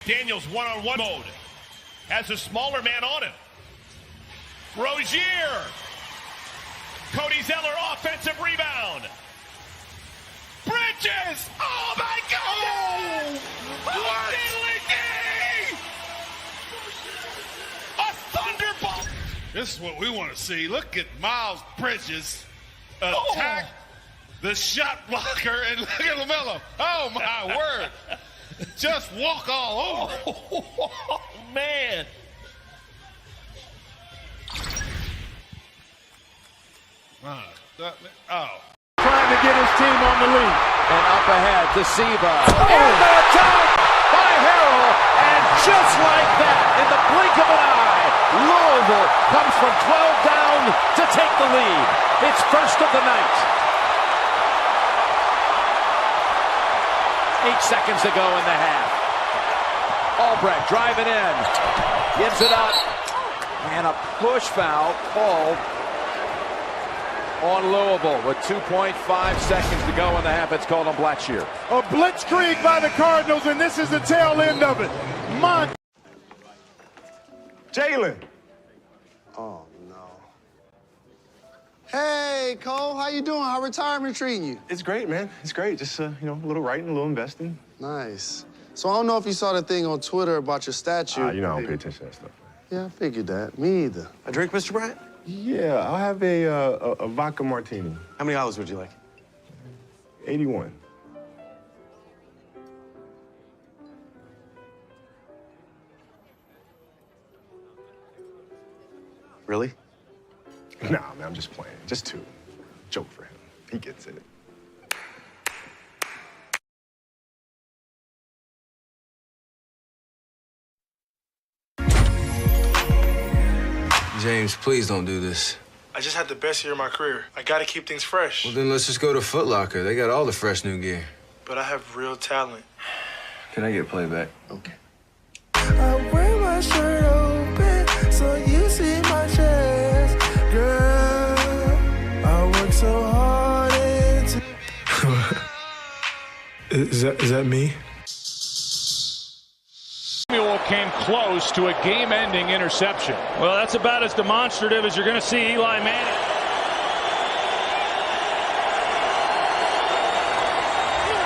Daniels one-on-one mode. Has a smaller man on him. Rozier. Cody Zeller, offensive rebound. Bridges! Oh my God! What? A thunderbolt! This is what we want to see. Look at Miles Bridges attack the shot blocker, and look at LaMelo. Oh my word! Just walk all over. Oh, man. Trying to get his team on the lead. And up ahead to Siva. And the attack by Harrell. And just like that, in the blink of an eye, Louisville comes from 12 down to take the lead. It's first of the night. 8 seconds to go in the half. Albrecht driving in. Gives it up. And a push foul called on Louisville with 2.5 seconds to go in the half. It's called on Blackshear. A blitzkrieg by the Cardinals, and this is the tail end of it. Jalen. Oh, no. Hey, Cole, how you doing? How retirement treating you? It's great, man. It's great. Just, a little writing, a little investing. Nice. So I don't know if you saw the thing on Twitter about your statue. I don't pay attention to that stuff. Yeah, I figured that. Me either. A drink, Mr. Bryant? Yeah, I'll have a vodka martini. How many olives would you like? 81. Really? Nah, man, I'm just playing. Just 2. Joke for him. He gets it. James, please don't do this. I just had the best year of my career. I gotta keep things fresh. Well, then let's just go to Foot Locker. They got all the fresh new gear. But I have real talent. Can I get playback? Okay. I wear my shirt open so you see my chest. Girl, I work so hard into... Is that me? Came close to a game-ending interception. Well, that's about as demonstrative as you're going to see Eli Manning.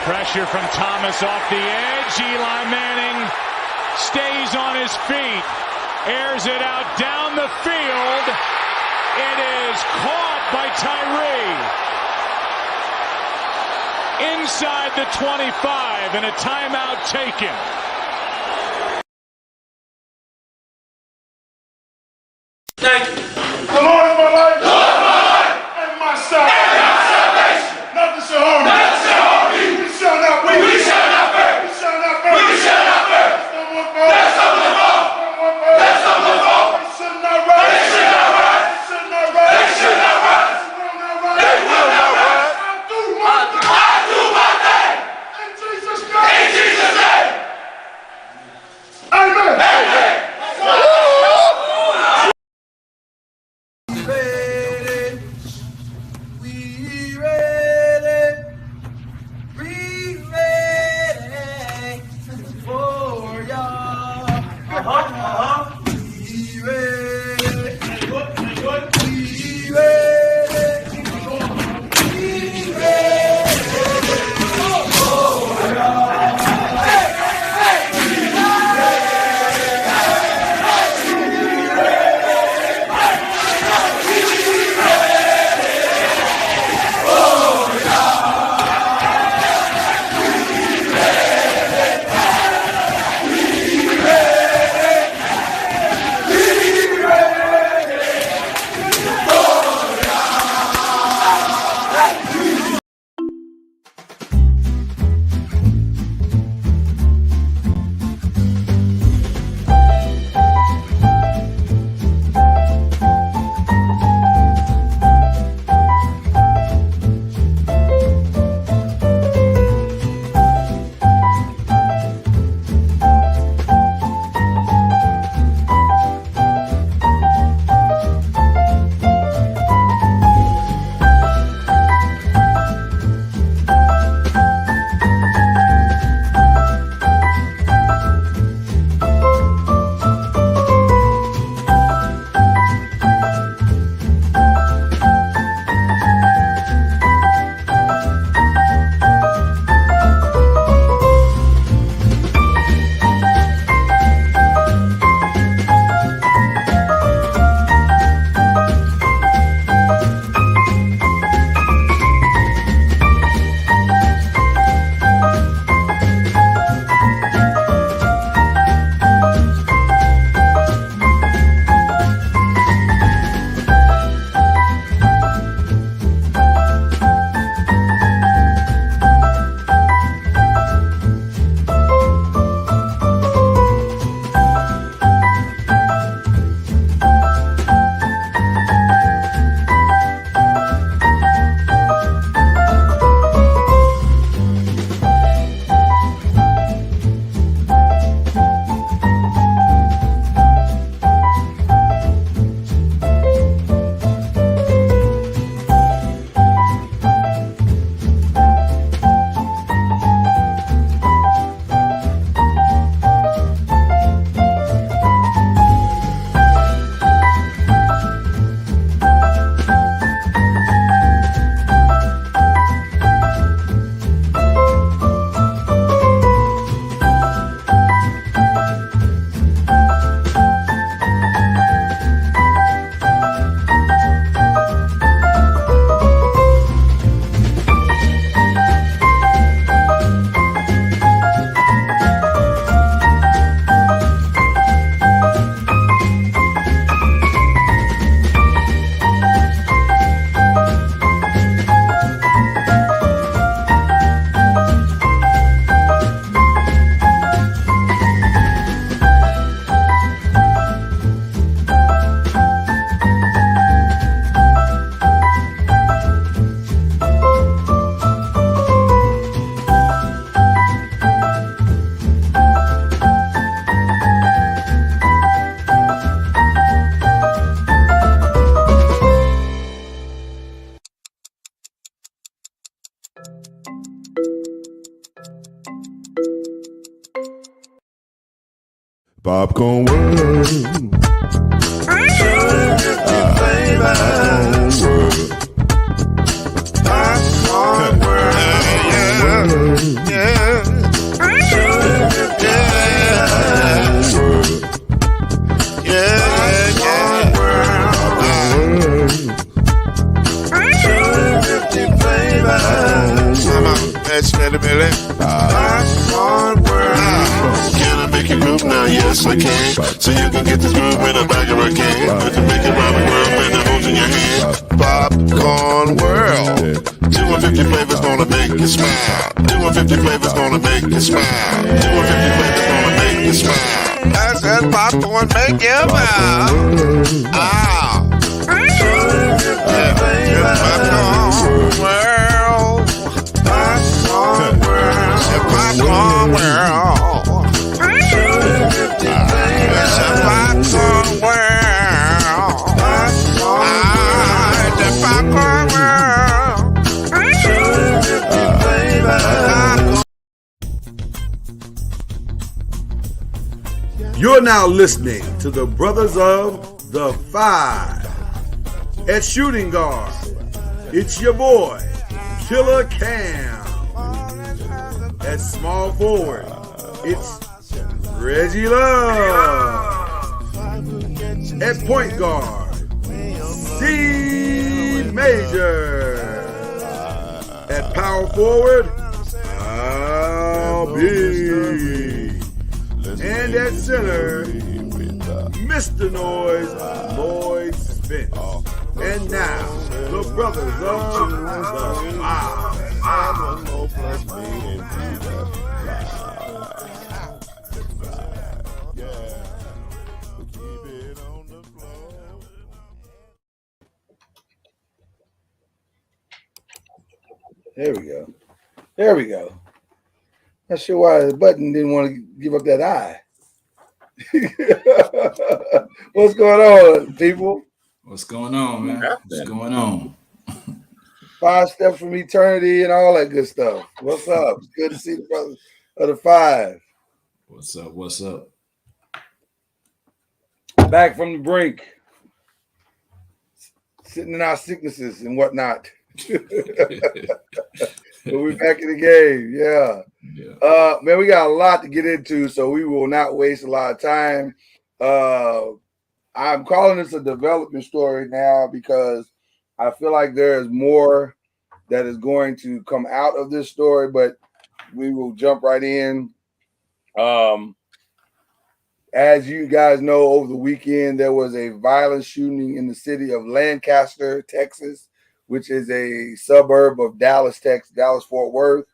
Pressure from Thomas off the edge. Eli Manning stays on his feet, airs it out down the field. It is caught by Tyree. Inside the 25 and a timeout taken. Thank you. The Lord of my life. The Lord of my life. And my salvation. Nothing shall harm me. Nothing shall harm me. We shall not fear. We shall not fear. We shall not fear. We shall not fear. That's the fall. That's the fall. They should not rise. They should not rise. They should not rise. They should not rise. They will not rise. I do my thing. In Jesus' name. In Jesus' name. Amen. Amen. Popcorn world. Popcorn world. Can I make you move now? Yes, I can. So you can get this move in a bag of a can. But to make it round the world when the holes in your hand. Popcorn world. 250 flavors gonna make you smile. 250 flavors gonna make you smile. 250 flavors gonna make you smile. I said popcorn make you smile. Ah. Popcorn world. Popcorn world. Popcorn world. It's a popcorn world. The popcorn world. You're now listening to the Brothers of the Five. At shooting guard, it's your boy, Killer Cam. At small forward, it's Reggie Love. At point guard, Steve Major. At power forward, Al B. And at center, Mr. Noise, Lloyd Spence. And now, the Brothers of the Five. There we go. There we go. Not sure why the button didn't want to give up that eye. What's going on, people? What's going on, man? What's going on? 5 steps from eternity and all that good stuff. What's up? It's good to see the Brothers of the Five. What's up? What's up? Back from the brink. Sitting in our sicknesses and whatnot. But we're back in the game. Yeah. Man, we got a lot to get into, so we will not waste a lot of time. I'm calling this a development story now because I feel like there is more that is going to come out of this story, but we will jump right in. As you guys know, over the weekend, there was a violent shooting in the city of Lancaster, Texas, which is a suburb of Dallas, Texas, Dallas-Fort Worth,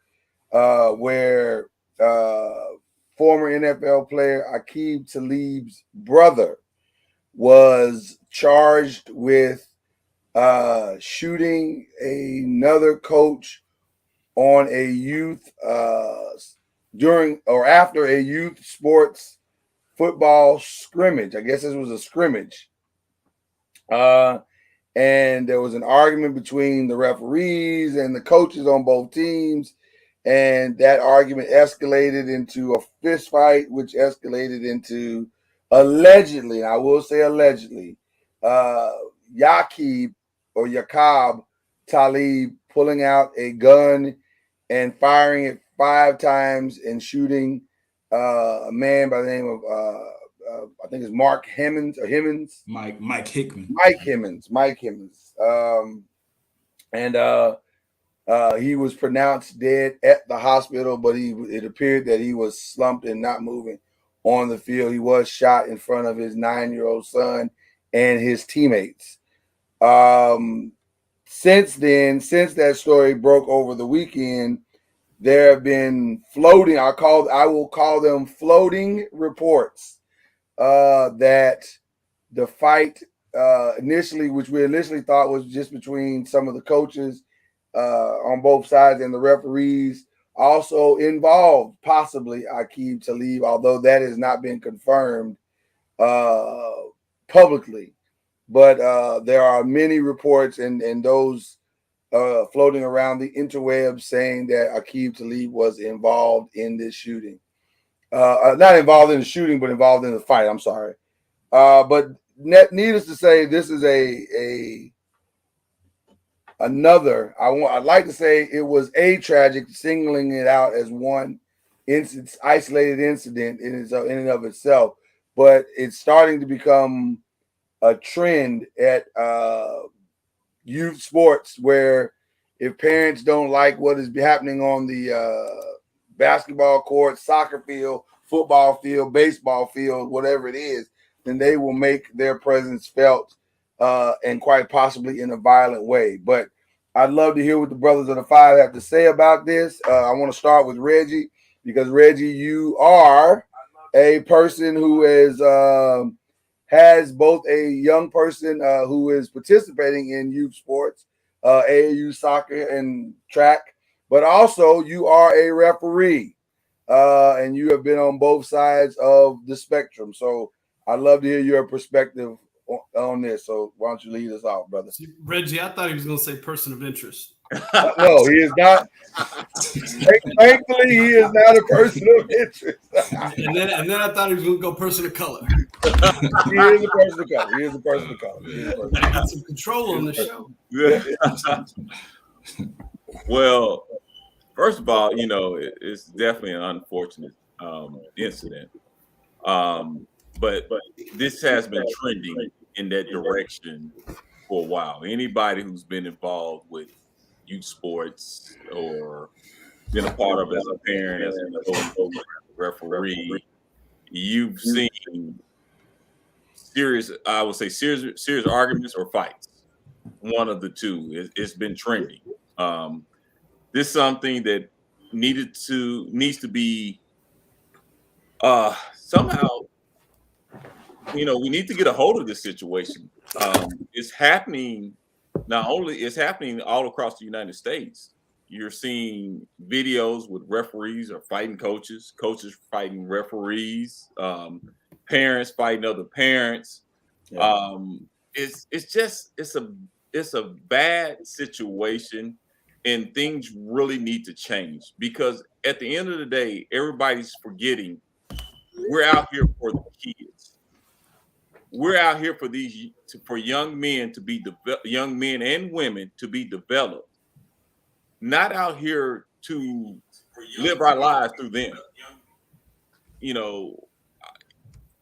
where former NFL player Aqib Talib's brother was charged with shooting another coach on a youth during or after a youth sports football scrimmage. I guess this was a scrimmage. And there was an argument between the referees and the coaches on both teams. And that argument escalated into a fist fight, which escalated into allegedly, I will say allegedly, Yaqib Talib pulling out a gun and firing it 5 times and shooting a man by the name of I think it's Mark Hemmons or Himmons. Mike Hickman. Mike Himmons. He was pronounced dead at the hospital, but it appeared that he was slumped and not moving on the field. He was shot in front of his 9-year-old son and his teammates. Since that story broke over the weekend, there have been floating, I will call them floating reports that the fight which we initially thought was just between some of the coaches on both sides and the referees, also involved possibly Aqib Talib, although that has not been confirmed publicly. But there are many reports and those floating around the interwebs saying that Aqib Talib was involved in this shooting. not involved in the shooting, but involved in the fight. I'm sorry. But needless to say, this is another. I'd like to say it was a tragic, singling it out as one isolated incident in and of itself, but it's starting to become a trend at youth sports where if parents don't like what is happening on the basketball court, soccer field, football field, baseball field, whatever it is, then they will make their presence felt and quite possibly in a violent way. But I'd love to hear what the Brothers of the Five have to say about this. I want to start with Reggie because, Reggie, you are a person who has both a young person who is participating in youth sports, AAU soccer and track, but also you are a referee and you have been on both sides of the spectrum. So I'd love to hear your perspective on this. So why don't you lead us off, brother? Reggie, I thought he was going to say person of interest. No, he is not. Thankfully, he is not a person of interest. and then I thought he was going to go person of color. He is a person of color. He is a person of color. I got some control on the show. Well, first of all, it's definitely an unfortunate incident. But this has been trending in that direction for a while. Anybody who's been involved with youth sports or been a part of as a parent, as a referee, you've seen serious arguments or fights. One of the two. It's been trending. This is something that needs to be somehow. We need to get a hold of this situation. It's happening. It's happening all across the United States. You're seeing videos with referees or fighting coaches fighting referees, parents fighting other parents. Yeah. It's a bad situation, and things really need to change because at the end of the day, everybody's forgetting we're out here for the kids. We're out here for young men to be young men and women to be developed, not out here to live our lives through them.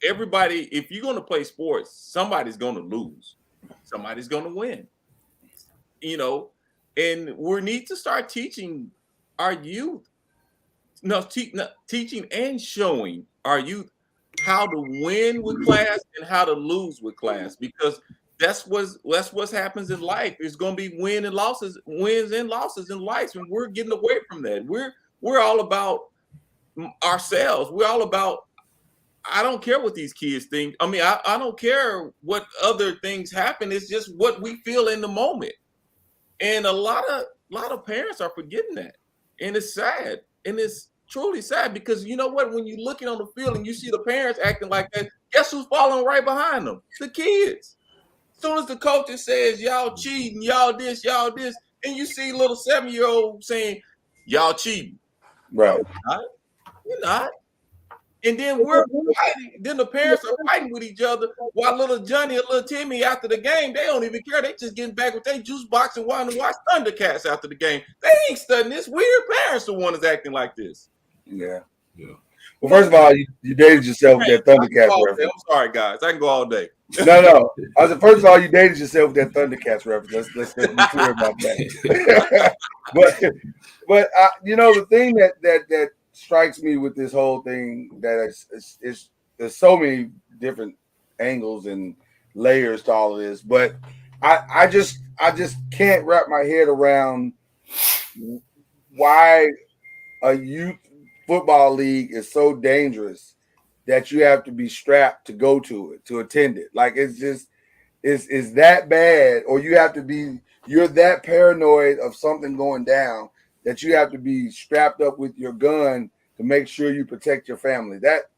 Everybody, if you're going to play sports, somebody's going to lose, somebody's going to win. And we need to start teaching our youth, teaching and showing our youth how to win with class and how to lose with class, because that's what happens in life. It's going to be wins and losses in life, and we're getting away from that. We're all about ourselves. We're all about. I don't care what these kids think. I mean, I don't care what other things happen. It's just what we feel in the moment, and a lot of parents are forgetting that, and it's sad, and it's truly sad because you know what? When you're looking on the field and you see the parents acting like that, guess who's following right behind them? The kids. As soon as the coach says, y'all cheating, y'all this, and you see little 7-year-old saying, y'all cheating. Right. You're not. And then we're fighting. Then the parents are fighting with each other while little Johnny and little Timmy after the game, they don't even care. They just getting back with their juice box and wanting to watch Thundercats after the game. They ain't studying this. Weird parents the one is acting like this. Yeah. Well, first of all, you dated yourself with that Thundercats reference. I'm sorry, guys. I can go all day. No. I said, first of all, you dated yourself with that Thundercats reference. Let's be clear about that. but the thing that strikes me with this whole thing that is there's so many different angles and layers to all of this, but I just can't wrap my head around why a youth football league is so dangerous that you have to be strapped to go to it, to attend it. Like it's that bad, or you're that paranoid of something going down that you have to be strapped up with your gun to make sure you protect your family. That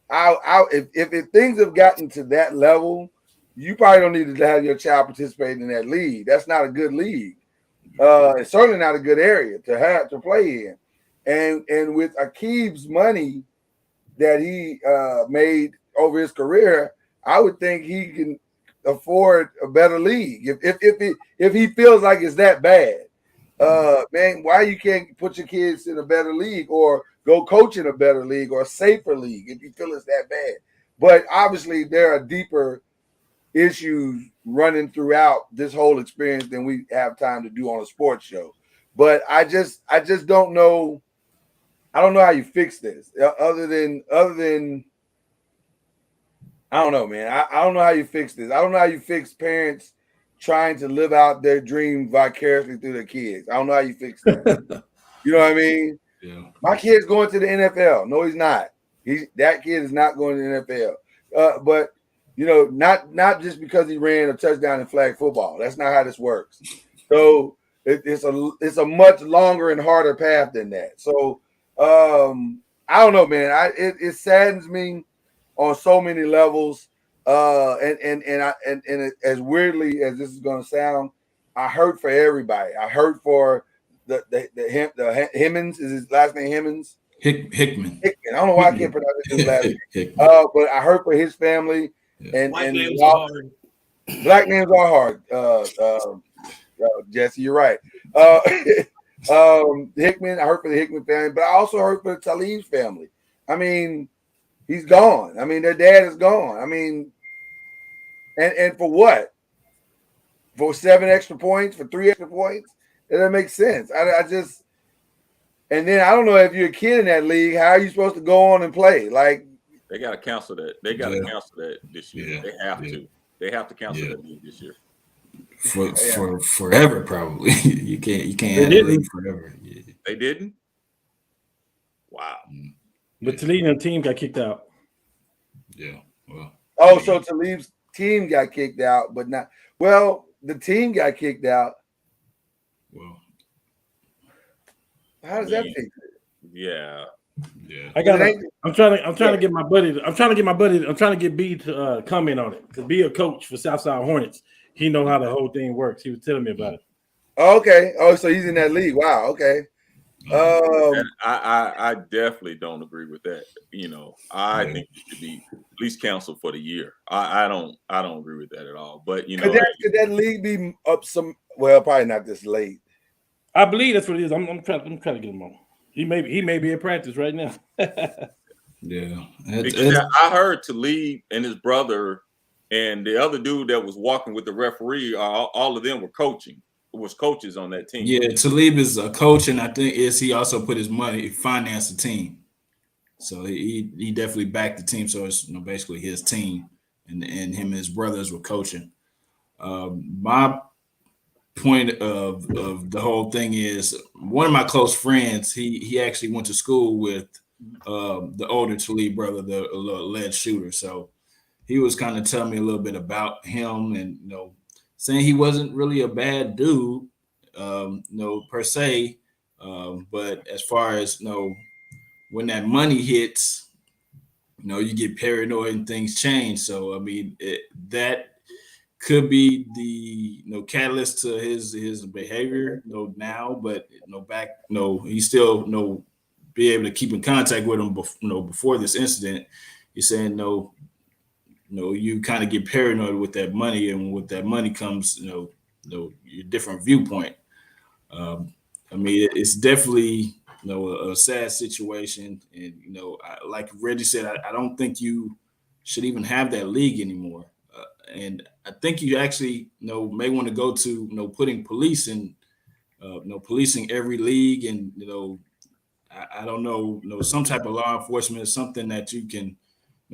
if things have gotten to that level, you probably don't need to have your child participate in that league. That's not a good league. It's certainly not a good area to play in. And with Aqib's money, that he made over his career, I would think he can afford a better league if he feels like it's that bad. Man, why you can't put your kids in a better league or go coach in a better league or a safer league if you feel it's that bad? But obviously, there are deeper issues running throughout this whole experience than we have time to do on a sports show. But I just don't know. I don't know how you fix this other than I don't know, man. I don't know how you fix this. I don't know how you fix parents trying to live out their dream vicariously through their kids. I don't know how you fix that. You know what I mean? Yeah. My kid's going to the NFL. No, he's not. That kid is not going to the NFL. But you know, not just because he ran a touchdown in flag football. That's not how this works. So it's a much longer and harder path than that. So I don't know, man. It saddens me on so many levels. And as weirdly as this is going to sound, I hurt for everybody. I hurt for the Himmons. Is his last name Himmons? Hickman. I don't know why I can't pronounce his last name. But I hurt for his family. Yeah. White names are hard. Black names are hard. Jesse, you're right. Hickman, I hurt for the Hickman family, but I also hurt for the Talib's family. I mean, he's gone. I mean, their dad is gone. I mean, and for what? For 7 extra points, for 3 extra points? That doesn't make sense. I just, and then I don't know if you're a kid in that league, how are you supposed to go on and play? Like, they got to cancel that. They got to cancel that this year. Yeah. They have to. They have to cancel that league this year. For forever, probably. you can't have a league forever. Yeah. They didn't? Wow. But Talib and team got kicked out. Yeah. Well. Oh, so Talib's team got kicked out, but not. Well, the team got kicked out. Well. How does that fix it? Yeah. Yeah. I'm trying to get my buddy. I'm trying to get B to comment on it. To be a coach for Southside Hornets, he know how the whole thing works. He was telling me about it. Okay. Oh, so he's in that league. Wow. Okay. I definitely don't agree with that. You know, I think it should be at least canceled for the year. I don't agree with that at all. But you know, could that league be up some? Well, probably not this late. I believe that's what it is. I'm trying to get him on. He may be in practice right now. Yeah. Because I heard Talib and his brother and the other dude that was walking with the referee, all of them were coaches on that team. Yeah, Talib is a coach, and I think he also put his money, financed the team. So he definitely backed the team. So it's basically his team, and him and his brothers were coaching. My point of the whole thing is one of my close friends, he actually went to school with the older Talib brother, the lead shooter. So he was kind of telling me a little bit about him and saying he wasn't really a bad dude, per se. But as far as when that money hits, you get paranoid and things change. So I mean that could be the catalyst to his behavior now, but back he still be able to keep in contact with him before this incident. He's saying you kind of get paranoid with that money, and with that money comes your different viewpoint. I mean it's definitely a sad situation, and like Reggie said, I don't think you should even have that league anymore. And I think you actually, may want to go to, putting police in, policing every league, and I don't know, some type of law enforcement, something that you can,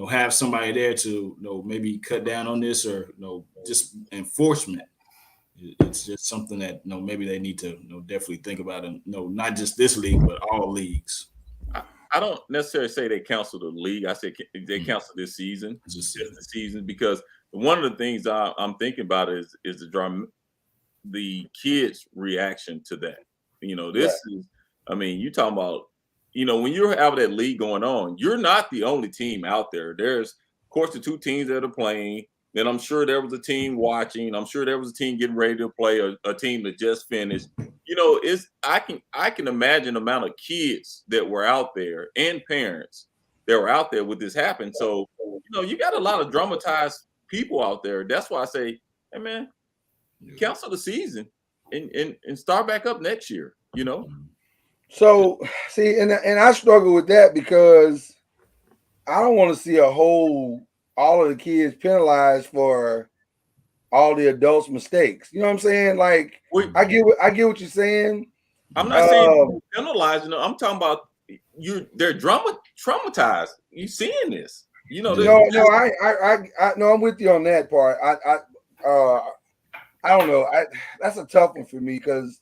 have somebody there to, maybe cut down on this, or just enforcement. It's just something that maybe they need to definitely think about, and not just this league, but all leagues. I don't necessarily say they canceled the league. I say they canceled this season, just the season, because one of the things I'm thinking about is the kids' reaction to that. This is, I mean, you talking about, when you're having that league going on, you're not the only team out there. There's, of course, the two teams that are playing. Then I'm sure there was a team watching. I'm sure there was a team getting ready to play, a team that just finished. I can imagine the amount of kids that were out there and parents that were out there with this happen. So, you got a lot of dramatized people out there. That's why I say, hey man, cancel the season and start back up next year, So see, and I struggle with that because I don't want to see all of the kids penalized for all the adults' mistakes. You know what I'm saying? Like, I get what you're saying. I'm not saying penalizing them. I'm talking about they're traumatized. You seeing this? No, I'm with you on that part. I don't know. That's a tough one for me because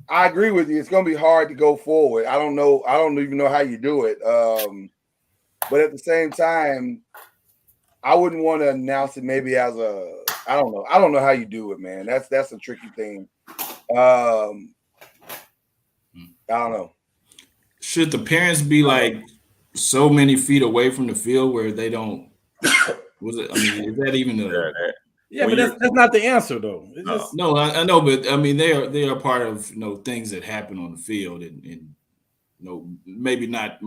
I agree with you. It's going to be hard to go forward. I don't know. I don't even know how you do it. But at the same time, I wouldn't want to announce it maybe as I don't know. I don't know how you do it, man. That's a tricky thing. I don't know. Should the parents be like so many feet away from the field where they don't? Is that even a? Yeah, but that's not the answer though. No, I know, but I mean they are part of things that happen on the field and maybe not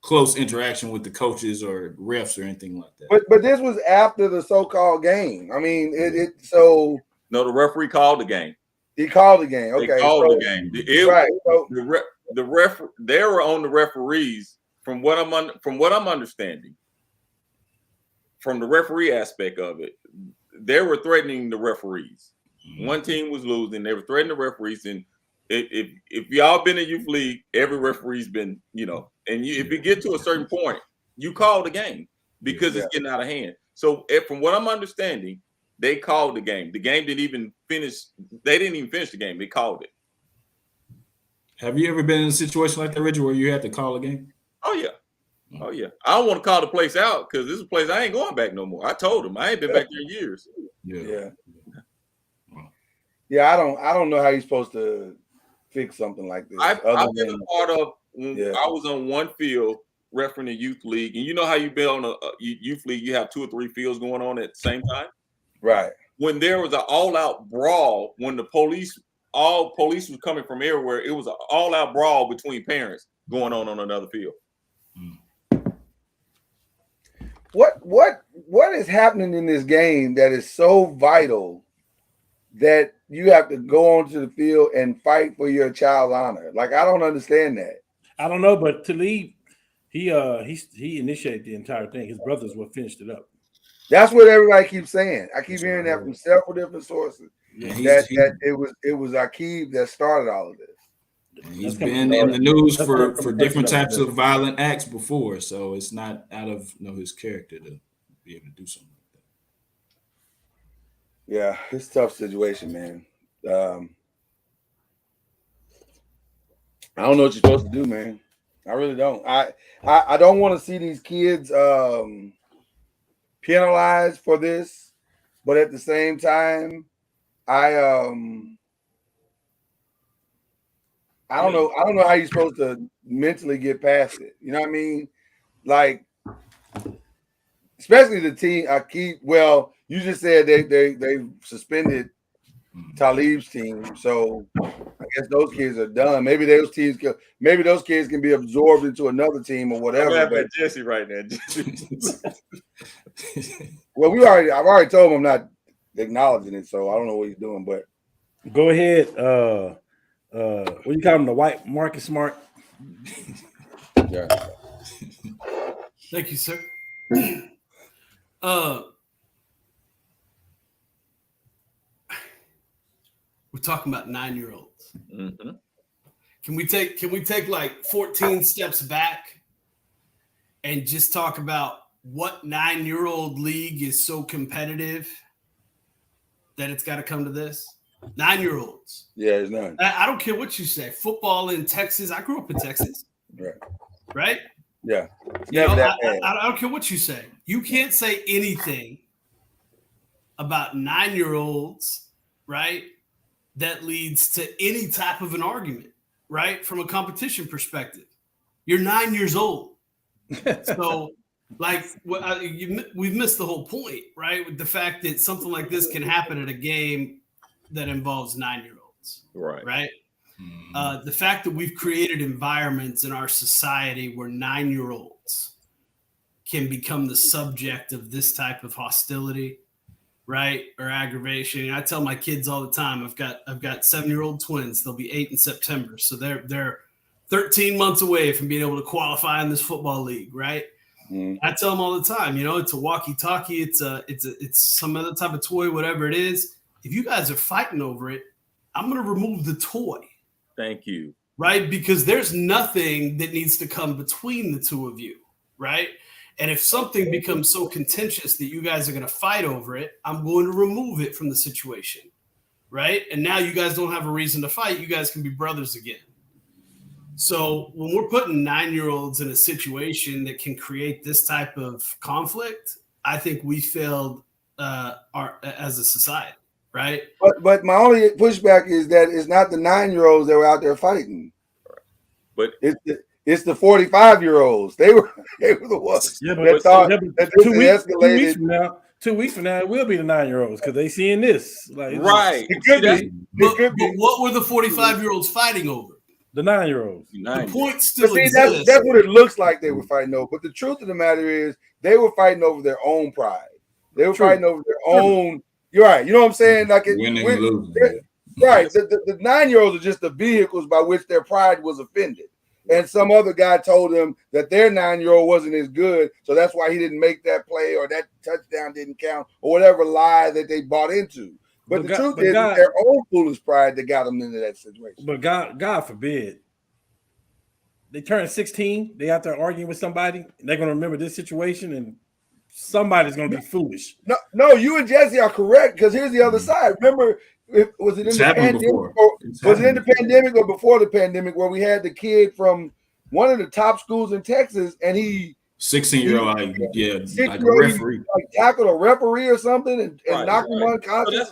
close interaction with the coaches or refs or anything like that. But this was after the so-called game. I mean, No, the referee called the game. He called the game. Okay, they called the game. Right. They were on the referees from what I'm understanding. From the referee aspect of it, they were threatening the referees. One team was losing. They were threatening the referees. And if y'all been in youth league, every referee's been, and if you get to a certain point, you call the game because it's getting out of hand. So from what I'm understanding, they called the game. The game didn't even finish. They didn't even finish the game. They called it. Have you ever been in a situation like that, Richard, where you had to call a game? Oh, yeah. Oh, yeah. I don't want to call the place out because this is a place I ain't going back no more. I told them I ain't been back there in years. Yeah. I don't know how you're supposed to fix something like this. I've been a part of I was on one field refereeing a youth league, and you know how you been on a youth league, you have 2 or 3 fields going on at the same time. Right. When there was an all-out brawl, when all police was coming from everywhere, it was an all-out brawl between parents going on another field. What is happening in this game that is so vital that you have to go onto the field and fight for your child's honor? Like, I don't understand that. I don't know, but Talib, he initiated the entire thing. His brothers were finished it up. That's what everybody keeps saying. I keep hearing that from several different sources. Yeah, that it was Aqib that started all of this. He's been in the news for different types of violent acts before, so it's not out of his character to be able to do something like that. Yeah, it's a tough situation, man. I don't know what you're supposed to do, man. I really don't. I don't want to see these kids penalized for this, but at the same time, I don't know. I don't know how you're supposed to mentally get past it. You know what I mean? Like, especially the team. Well, you just said they suspended Talib's team, so I guess those kids are done. Maybe those kids can be absorbed into another team or whatever. I'm at Jesse right now. Well, I've already told him I'm not acknowledging it, so I don't know what he's doing. But go ahead. What do you call him? The white Marcus Smart. Yeah. Thank you, sir. We're talking about 9-year-olds. Mm-hmm. Can we take like 14 steps back and just talk about what 9-year-old league is so competitive that it's got to come to this? 9-year-olds. Yeah, it's none. I don't care what you say. Football in Texas. I grew up in Texas. Right? Yeah. I don't care what you say. You can't say anything about 9-year-olds, right, that leads to any type of an argument, right, from a competition perspective. You're 9 years old. So, like, we've missed the whole point, right, with the fact that something like this can happen at a game that involves 9-year-olds. Right. Right? The fact that we've created environments in our society where 9-year-olds can become the subject of this type of hostility, right, or aggravation. And I tell my kids all the time, I've got 7-year-old twins. They'll be 8 in September, so they're 13 months away from being able to qualify in this football league, right? I tell them all the time, it's a walkie-talkie, it's some other type of toy, whatever it is. If you guys are fighting over it, I'm going to remove the toy. Thank you. Right? Because there's nothing that needs to come between the two of you, right? And if something becomes so contentious that you guys are going to fight over it, I'm going to remove it from the situation, right? And now you guys don't have a reason to fight. You guys can be brothers again. So when we're putting 9-year-olds in a situation that can create this type of conflict, I think we failed as a society, right? But my only pushback is that it's not the 9-year-olds that were out there fighting, but it's the 45-year-olds. They were the ones that thought that this escalated. 2 weeks from now, it will be the 9-year-olds because they seeing this. Right. It could be. But what were the 45-year-olds fighting over? The 9-year-olds. The point still exists. That's what it looks like they were fighting over. But the truth of the matter is they were fighting over their own pride. They were fighting over their own. You're right. You know what I'm saying? Like winning and losing. Right. The 9-year-olds are just the vehicles by which their pride was offended. And some other guy told them that their 9-year-old wasn't as good, so that's why he didn't make that play or that touchdown didn't count or whatever lie that they bought into. But the truth is, it's their own foolish pride that got them into that situation. But God forbid, they turn 16, they out there arguing with somebody, they're going to remember this situation, and somebody's going to be foolish. No, you and Jesse are correct, because here's the other side. Remember, was it in the pandemic or before the pandemic where we had the kid from one of the top schools in Texas, and he 16-year-old, like a referee, like tackled a referee or something and knocked him unconscious.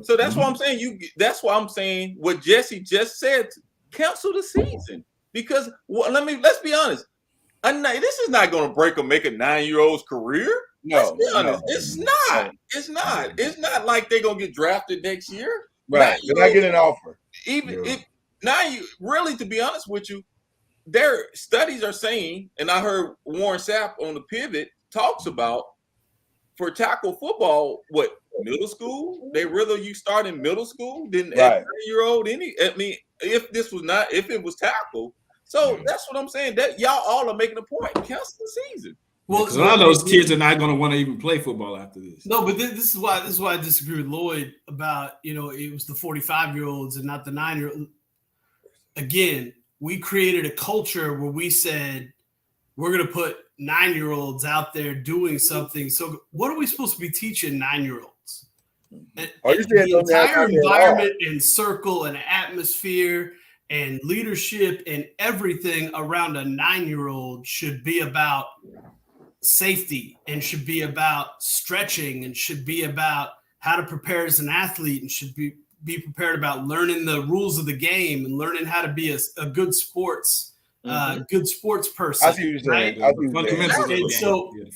So that's what I'm saying. That's why I'm saying what Jesse just said. Cancel the season because let's be honest. This is not going to break or make a 9-year-old's career. No, it's not. It's not. It's not like they're going to get drafted next year. Right? They're not getting an offer. Really, to be honest with you, their studies are saying, and I heard Warren Sapp on the Pivot talks about for tackle football, what middle school? They rather you start in middle school than a 9-year-old. If it was tackle. So that's what I'm saying. That y'all all are making a point. Cancel the season. Well, a lot of those kids are not going to want to even play football after this. No, but this is why I disagree with Lloyd about it was the 45-year-olds and not the 9-year-olds. Again, we created a culture where we said we're going to put 9-year-olds out there doing something. So what are we supposed to be teaching 9-year-olds? The entire environment and circle and atmosphere and leadership and everything around a 9-year-old should be about safety and should be about stretching and should be about how to prepare as an athlete and should be prepared about learning the rules of the game and learning how to be a good sports person. I see what you're saying.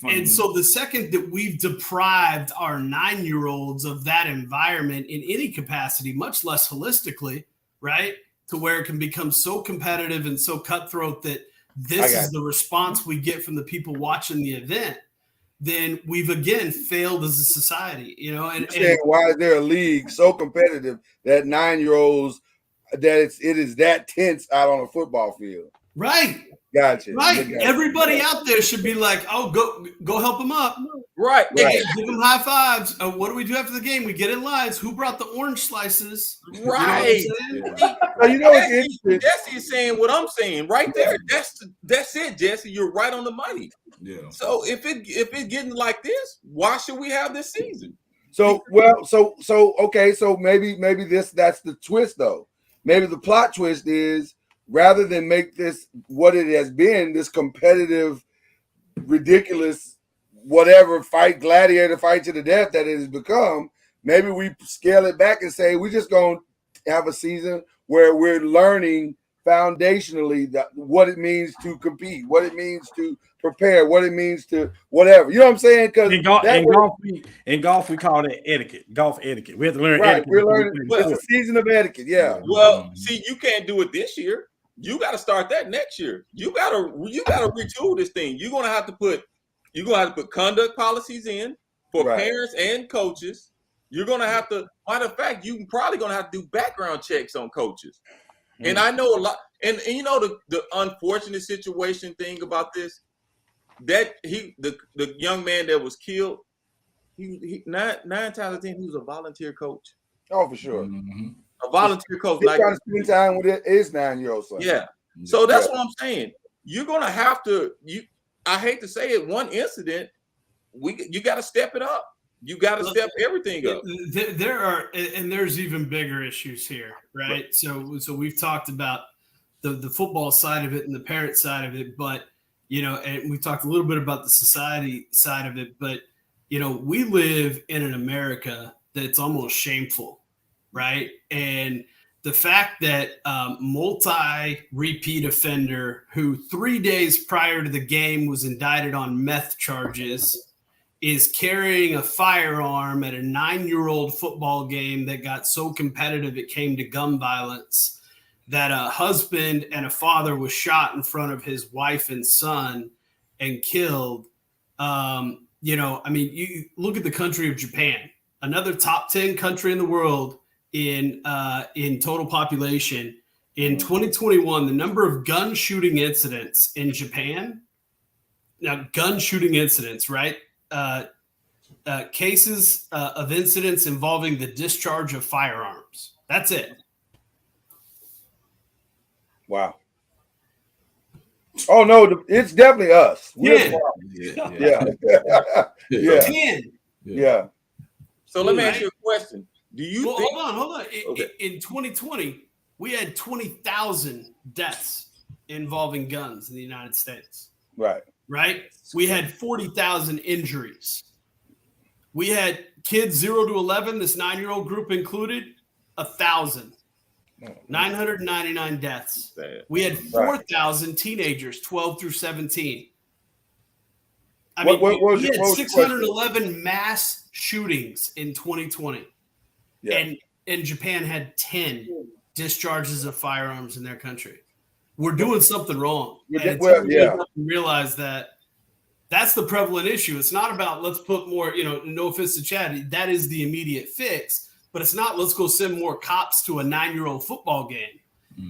And so the second that we've deprived our 9-year-olds of that environment in any capacity, much less holistically, right, to where it can become so competitive and so cutthroat that this is the response we get from the people watching the event, then we've again failed as a society, And why is there a league so competitive that 9-year-olds that it is that tense out on a football field? Right. Gotcha. Right. Everybody out there should be like, oh, go help them up. Right. Give them high fives. What do we do after the game? We get in lines. Who brought the orange slices? Right. Jesse is saying what I'm saying right there. That's it, Jesse. You're right on the money. Yeah. So if it's getting like this, why should we have this season? So maybe that's the twist though. Maybe the plot twist is rather than make this what it has been, this competitive, ridiculous, whatever fight, gladiator fight to the death that it has become, maybe we scale it back and say we're just going to have a season where we're learning foundationally what it means to compete, what it means to prepare, what it means to whatever. You know what I'm saying? Because in golf, we call it etiquette. Golf etiquette. We have to learn right. etiquette. We're learning. It's a season of etiquette. Yeah. Well, see, you can't do it this year. You got to start that next year. You gotta retool this thing. You're gonna have to put conduct policies in for parents and coaches. You're gonna have to. Matter of fact, you're probably gonna have to do background checks on coaches. And I know a lot. And you know the unfortunate situation thing about this, that the young man that was killed, he nine times out of 10 he was a volunteer coach. Oh, for sure. A volunteer coach. He's trying to spend time with his 9-year-old son. Yeah. So that's what I'm saying. You're gonna have to. I hate to say it. One incident, you got to step it up. You got to step everything up. There's even bigger issues here, right? So we've talked about the football side of it and the parent side of it, but and we talked a little bit about the society side of it, but we live in an America that's almost shameful, right? And the fact that multi-repeat offender who 3 days prior to the game was indicted on meth charges is carrying a firearm at a 9-year-old football game that got so competitive it came to gun violence, that a husband and a father was shot in front of his wife and son and killed. You look at the country of Japan, another top 10 country in the world in total population. In 2021, the number of gun shooting incidents in Japan, right? Cases of incidents involving the discharge of firearms. That's it. Wow. Oh no, it's definitely us. Yeah. So let me ask you a question. Do you think? Hold on. In 2020, we had 20,000 deaths involving guns in the United States. Right. We had 40,000 injuries. We had kids 0 to 11, this 9-year-old group included, 1,000. 999 deaths. We had 4,000 teenagers, 12 through 17. We had 611 mass shootings in 2020. Yeah. And Japan had 10 discharges of firearms in their country. We're doing something wrong. And realize that that's the prevalent issue. It's not about let's put more, no offense to Chad, that is the immediate fix. But it's not let's go send more cops to a 9-year-old football game.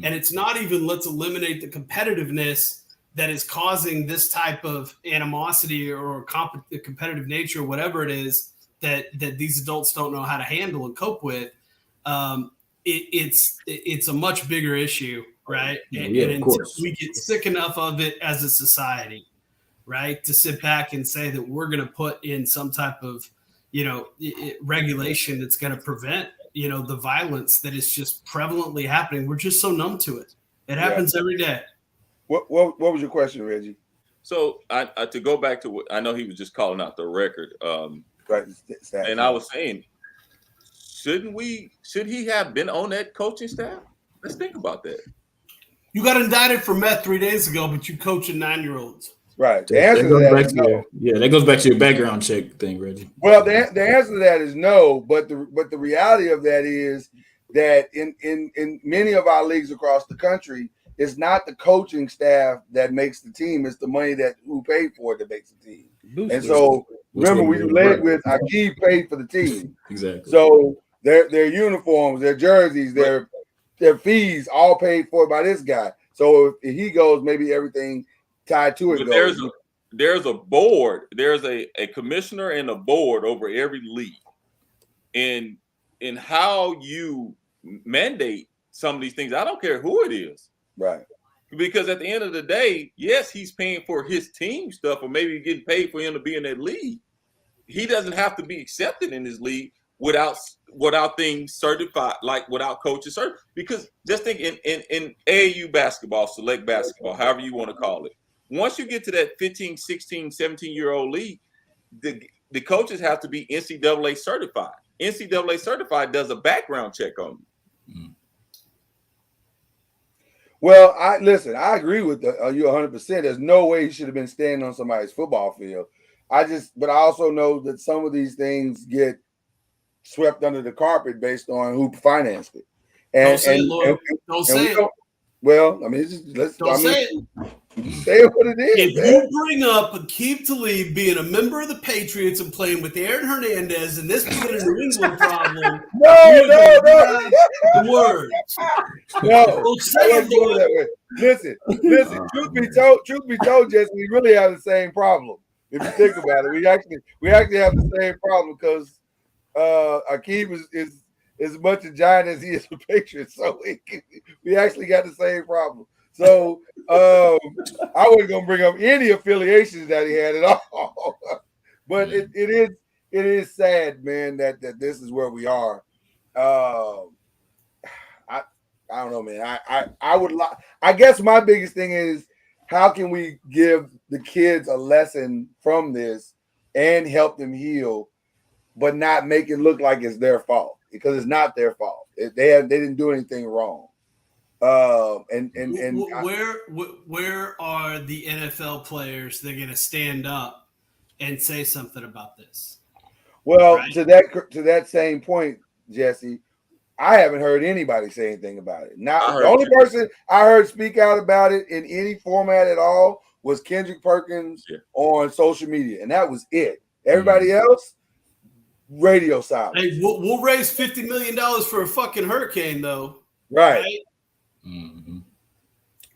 And it's not even let's eliminate the competitiveness that is causing this type of animosity or competitive nature, whatever it is that these adults don't know how to handle and cope with. It's a much bigger issue, right? And until we get sick enough of it as a society, right, to sit back and say that we're going to put in some type of regulation that's going to prevent, the violence that is just prevalently happening. We're just so numb to it. It happens every day. What was your question, Reggie? So to go back to what I know, he was just calling out the record. And I was saying, should he have been on that coaching staff? Let's think about that. You got indicted for meth 3 days ago, but you coaching 9-year-olds. Right. The answer to that is no. That goes back to your background check thing, Reggie. Well, the answer to that is no, but the reality of that is that in many of our leagues across the country, it's not the coaching staff that makes the team; it's the money who paid for it that makes the team. And so remember, we led with Aqib paid for the team. Exactly. So their uniforms, their jerseys, their fees, all paid for by this guy. So if he goes, maybe everything tied to it goes. There's a board. There's a commissioner and a board over every league, and in how you mandate some of these things. I don't care who it is, right? Because at the end of the day, yes, he's paying for his team stuff, or maybe getting paid for him to be in that league. He doesn't have to be accepted in his league without things certified, like without coaches certified. Because just think in AAU basketball, select basketball, however you want to call it. Once you get to that 15, 16, 17-year-old league, the coaches have to be NCAA certified. NCAA certified does a background check on you. Well, I agree with you 100%. There's no way he should have been standing on somebody's football field. But I also know that some of these things get swept under the carpet based on who financed it. Don't say it, Lord. Don't say it. Well, I mean, say it. Say what it is. If you bring up Aqib Talib being a member of the Patriots and playing with Aaron Hernandez and this being a New England problem, no. Words. No, don't say it that way. Listen. Truth be told, Jesse, we really have the same problem. If you think about it, we actually have the same problem because Aqib is as much a Giant as he is a Patriot, so we actually got the same problem. So I wasn't gonna bring up any affiliations that he had at all, but it is sad, man, that this is where we are. I don't know, man. I guess my biggest thing is how can we give the kids a lesson from this and help them heal, but not make it look like it's their fault because it's not their fault. They didn't do anything wrong. Where are the NFL players that are going to stand up and say something about this? Well, right? to that same point, Jesse, I haven't heard anybody say anything about it. Now, the only person I heard speak out about it in any format at all was Kendrick Perkins on social media, and that was it. Everybody else, radio silence. Hey, we'll raise $50 million for a fucking hurricane, though. Right? Mm-hmm.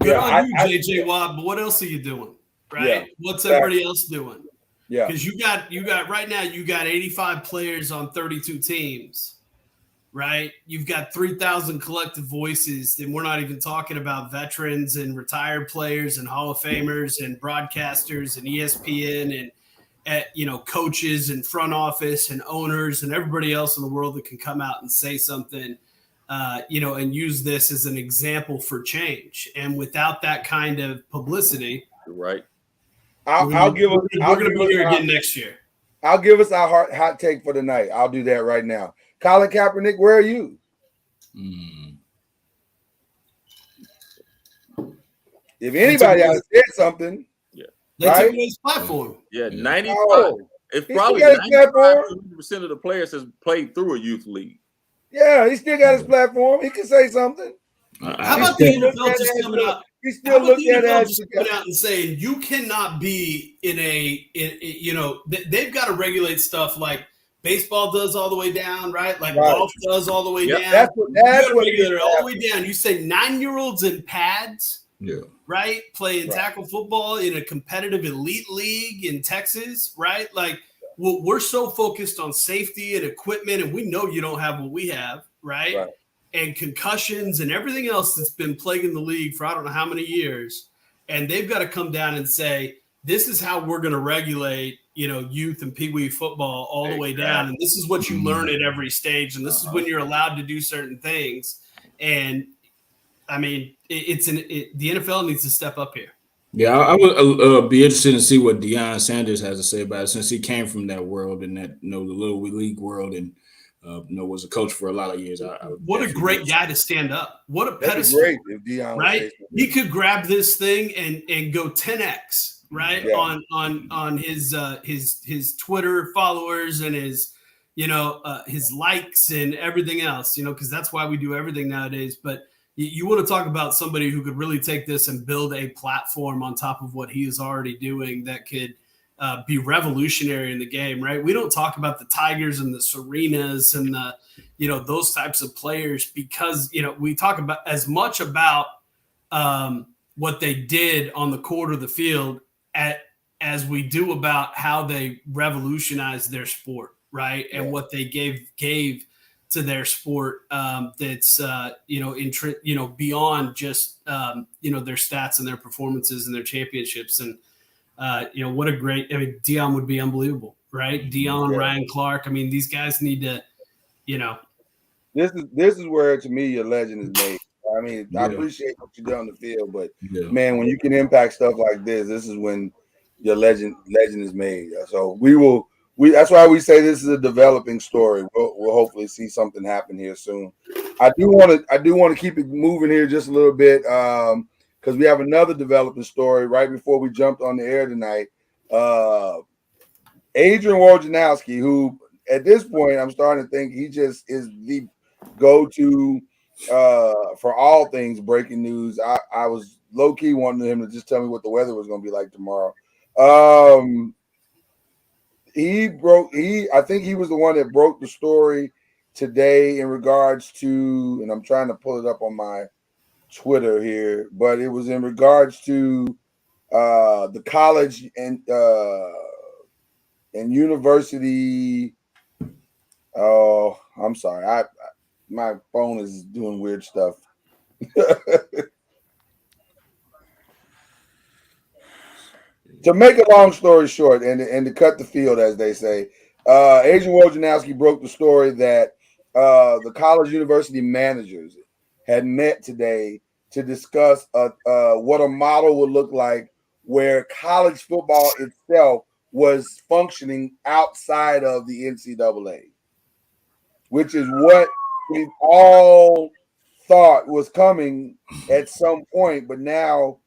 Good on you, JJ Watt. But what else are you doing? Right? Yeah, what's everybody else doing? Yeah. Because you got right now, you got 85 players on 32 teams. Right? You've got 3,000 collective voices, and we're not even talking about veterans and retired players and Hall of Famers and broadcasters and ESPN and coaches and front office and owners and everybody else in the world that can come out and say something, and use this as an example for change. And without that kind of publicity, right? We're going to be here again next year. I'll give us our hot take for the night. I'll do that right now. Colin Kaepernick, where are you? If anybody else said something, they took his platform. Yeah, 95. It's probably 95% of the players has played through a youth league. Yeah, he still got his platform. He can say something. How about the NFL just coming out? He still looked at it as coming out and saying you cannot be in they've got to regulate stuff like baseball does all the way down, right? Like golf does all the way down. That's what regulate it all the way down. You say 9-year-olds in pads, right? Playing tackle football in a competitive elite league in Texas, right? Like, well, we're so focused on safety and equipment, and we know you don't have what we have, right? And concussions and everything else that's been plaguing the league for I don't know how many years. And they've got to come down and say, this is how we're going to regulate, youth and peewee football all the way down. And this is what you learn at every stage. And this is when you're allowed to do certain things. And I mean, the NFL needs to step up here. Yeah, I would be interested to see what Deion Sanders has to say about it, since he came from that world and that the little league world and was a coach for a lot of years. What a great guy to stand up! What a pedestal! Great if Deion, right? He could grab this thing and go 10x, right? Yeah. On his Twitter followers and his likes and everything else, because that's why we do everything nowadays. But you want to talk about somebody who could really take this and build a platform on top of what he is already doing that could be revolutionary in the game, right? We don't talk about the Tigers and the Serenas and the, those types of players because, we talk about as much about what they did on the court of the field as we do about how they revolutionized their sport, right? And what they gave to their sport that's beyond just their stats and their performances and their championships. And what a great, Deion would be unbelievable, right? Deion, Ryan Clark. I mean, these guys need to, This is where, to me, your legend is made. I mean, I appreciate what you do on the field, but man, when you can impact stuff like this is when your legend is made. So that's why we say this is a developing story. We'll hopefully see something happen here soon. I do want to keep it moving here just a little bit because we have another developing story right before we jumped on the air tonight. Adrian Wojnarowski, who at this point I'm starting to think he just is the go-to for all things breaking news. I was low-key wanting him to just tell me what the weather was going to be like tomorrow. I think he was the one that broke the story today in regards to, and I'm trying to pull it up on my Twitter here, but it was in regards to the college and university. Oh, I'm sorry. My phone is doing weird stuff. To make a long story short, and to cut the field, as they say, Adrian Wojnarowski broke the story that the college university managers had met today to discuss what a model would look like where college football itself was functioning outside of the NCAA, which is what we've all thought was coming at some point, but now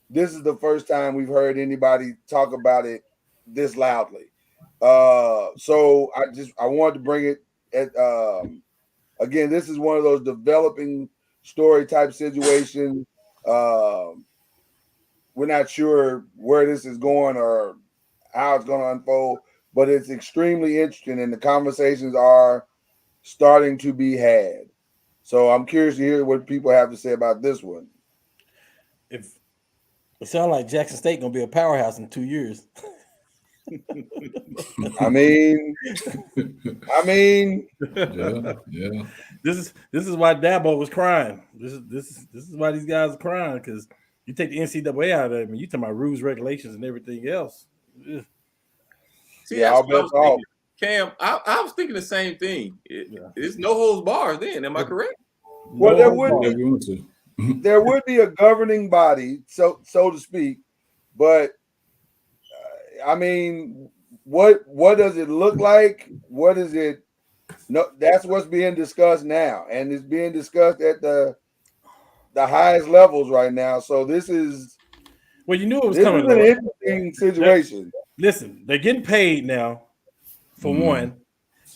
this is the first time we've heard anybody talk about it this loudly. So I wanted to bring it at again, this is one of those developing story type situations. We're not sure where this is going or how it's going to unfold, but it's extremely interesting and the conversations are starting to be had. So I'm curious to hear what people have to say about this one. If it sounds like Jackson State gonna be a powerhouse in 2 years. I mean, yeah. This is why Dabo was crying. This is why these guys are crying, because you take the NCAA out of it, I mean, you talking about rules, regulations, and everything else. Ugh. See, that's what I was thinking. Cam, I was thinking the same thing. It's no holds bars then. Am I correct? Well, there would be a governing body, so to speak, but I mean, what does it look like? What is it? No, that's what's being discussed now, and it's being discussed at the highest levels right now. So this is well, you knew it was coming. This is an interesting situation. Listen, they're getting paid now. For one,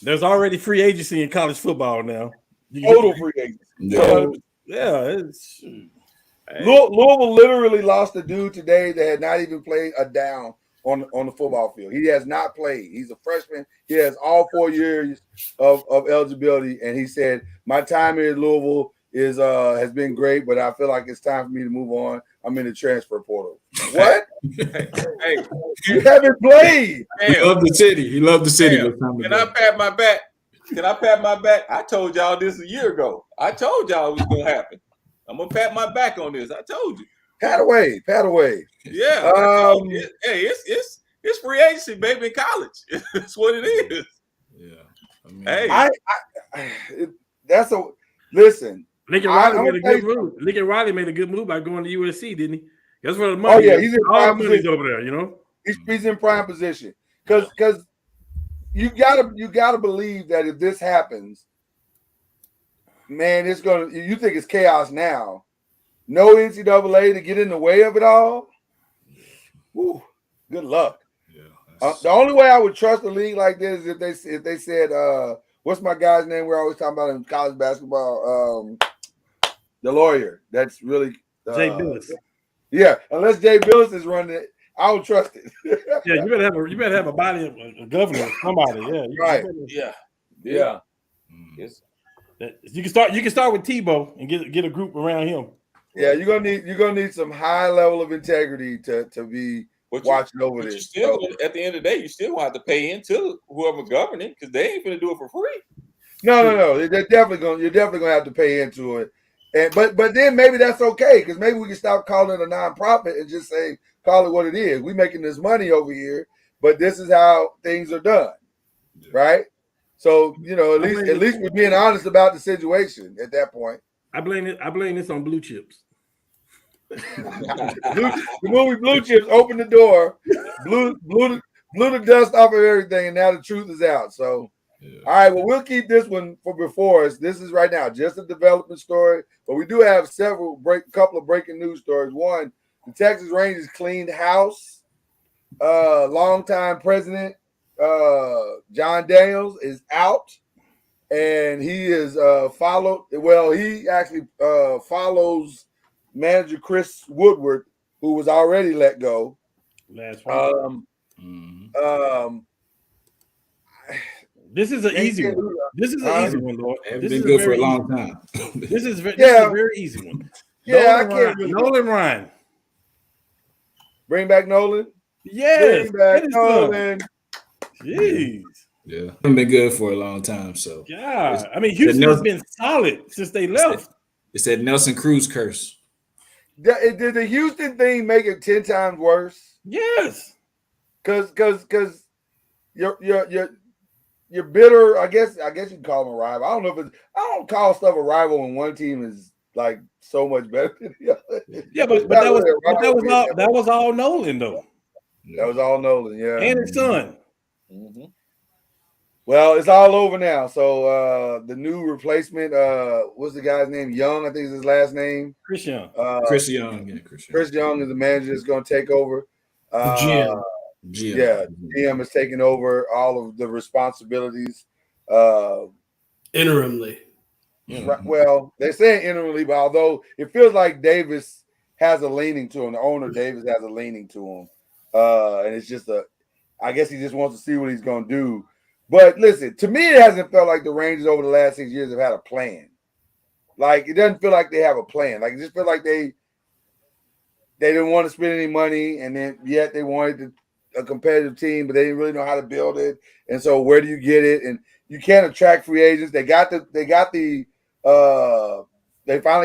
there's already free agency in college football now. Total free agency. So, yeah, it's Louisville literally lost a dude today that had not even played a down on the football field. He has not played. He's a freshman. He has all 4 years of eligibility, and he said, "My time here at Louisville has been great, but I feel like it's time for me to move on. I'm in the transfer portal." What? Hey, you haven't played. He loved the city. He loved the city. Can I pat my back? I told y'all this a year ago. I told y'all it was gonna happen. I'm gonna pat my back on this. I told you. Pat away. Yeah. Hey, it's free agency, baby, in college. That's what it is. Yeah. I mean, listen. Lincoln Riley made a good move. Lincoln Riley made a good move by going to USC, didn't he? That's where the money. Oh yeah, he's in prime position over there. You know, he's in prime position because you gotta believe that if this happens, man, it's gonna. You think it's chaos now? No NCAA to get in the way of it all. Woo, good luck. Yeah. The only way I would trust a league like this is if they said, what's my guy's name? We're always talking about in college basketball. The lawyer. That's really Jay Billis. Yeah, unless Jay Billis is running it, I don't trust it. Yeah, you better have a body of a governor, somebody. Yeah, right. Yeah. Yes. You can start with Tebow and get a group around him. Yeah, you're gonna need some high level of integrity to be watching over this. Still, at the end of the day, you still want to pay into whoever governing because they ain't gonna do it for free. No. You're definitely gonna have to pay into it. And but then maybe that's okay because maybe we can stop calling it a nonprofit and just call it what it is. We're making this money over here, but this is how things are done, right? So at least we're being honest about the situation at that point. I blame this on blue chips. The movie Blue Chips opened the door, blew the dust off of everything, and now the truth is out. So All right, well, we'll keep this one for before us. This is right now just a development story, but we do have couple of breaking news stories. One, the Texas Rangers cleaned house. Longtime president John Daniels is out, and he is followed. Well, he actually follows manager Chris Woodward, who was already let go last week. This is an easy one. This is an easy one, Lord. It's been good for a long time. This is a very easy one. Nolan Ryan. Bring back Nolan. Yes. Bring back Nolan. Jeez. Yeah, it's been good for a long time. So yeah, I mean Houston has been solid since they left. It's that Nelson Cruz curse. Did the Houston thing make it 10 times worse? Yes. Because you're bitter. I guess you can call them a rival. I don't know if I don't call stuff a rival when one team is like so much better than the other. Yeah, but that was all Nolan though. That was all Nolan, yeah. And his son. Mm-hmm. Well, it's all over now. So the new replacement, what's the guy's name? Young, I think is his last name. Chris Young. Chris Young, yeah. Chris Young is the manager that's going to take over. GM. Yeah, GM is taking over all of the responsibilities. Interimly. Right, well, they're saying interimly, but although it feels like Davis has a leaning to him, the owner Davis has a leaning to him. And it's just I guess he just wants to see what he's going to do. But listen, to me, it hasn't felt like the Rangers over the last 6 years have had a plan. Like, it doesn't feel like they have a plan. Like, it just feels like they didn't want to spend any money, and then yet they wanted a competitive team, but they didn't really know how to build it. And so, where do you get it? And you can't attract free agents. They finally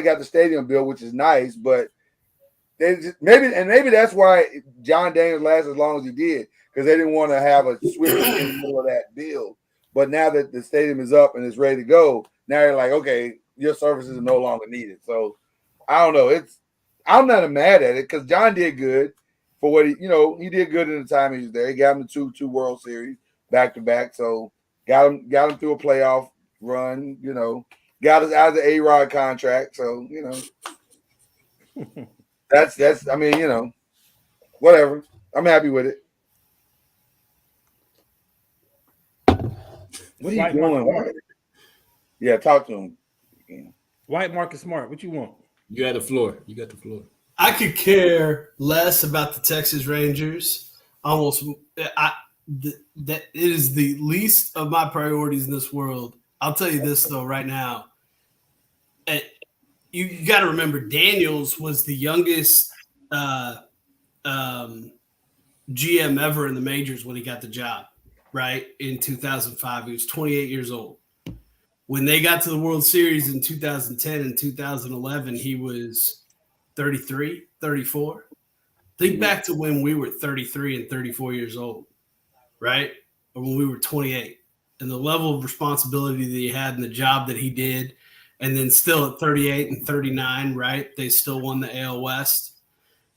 got the stadium built, which is nice, but maybe that's why John Daniels lasted as long as he did, because they didn't want to have a switch in the middle of that build. But now that the stadium is up and it's ready to go, now you're like, okay, your services are no longer needed. So I don't know. I'm not mad at it because John did good for what he did good in the time he was there. He got him to two World Series back to back. So got him through a playoff run, got us out of the A-Rod contract. So, that's whatever. I'm happy with it. What are you doing? Yeah, talk to him. White Marcus Smart, what you want? You had the floor. You got the floor. I could care less about the Texas Rangers. That it is the least of my priorities in this world. I'll tell you this though, right now. You got to remember, Daniels was the youngest GM ever in the majors when he got the job. Right, in 2005, he was 28 years old. When they got to the World Series in 2010 and 2011, he was 33, 34. Think back to when we were 33 and 34 years old, right? Or when we were 28, and the level of responsibility that he had and the job that he did. And then still at 38 and 39, right? They still won the AL West.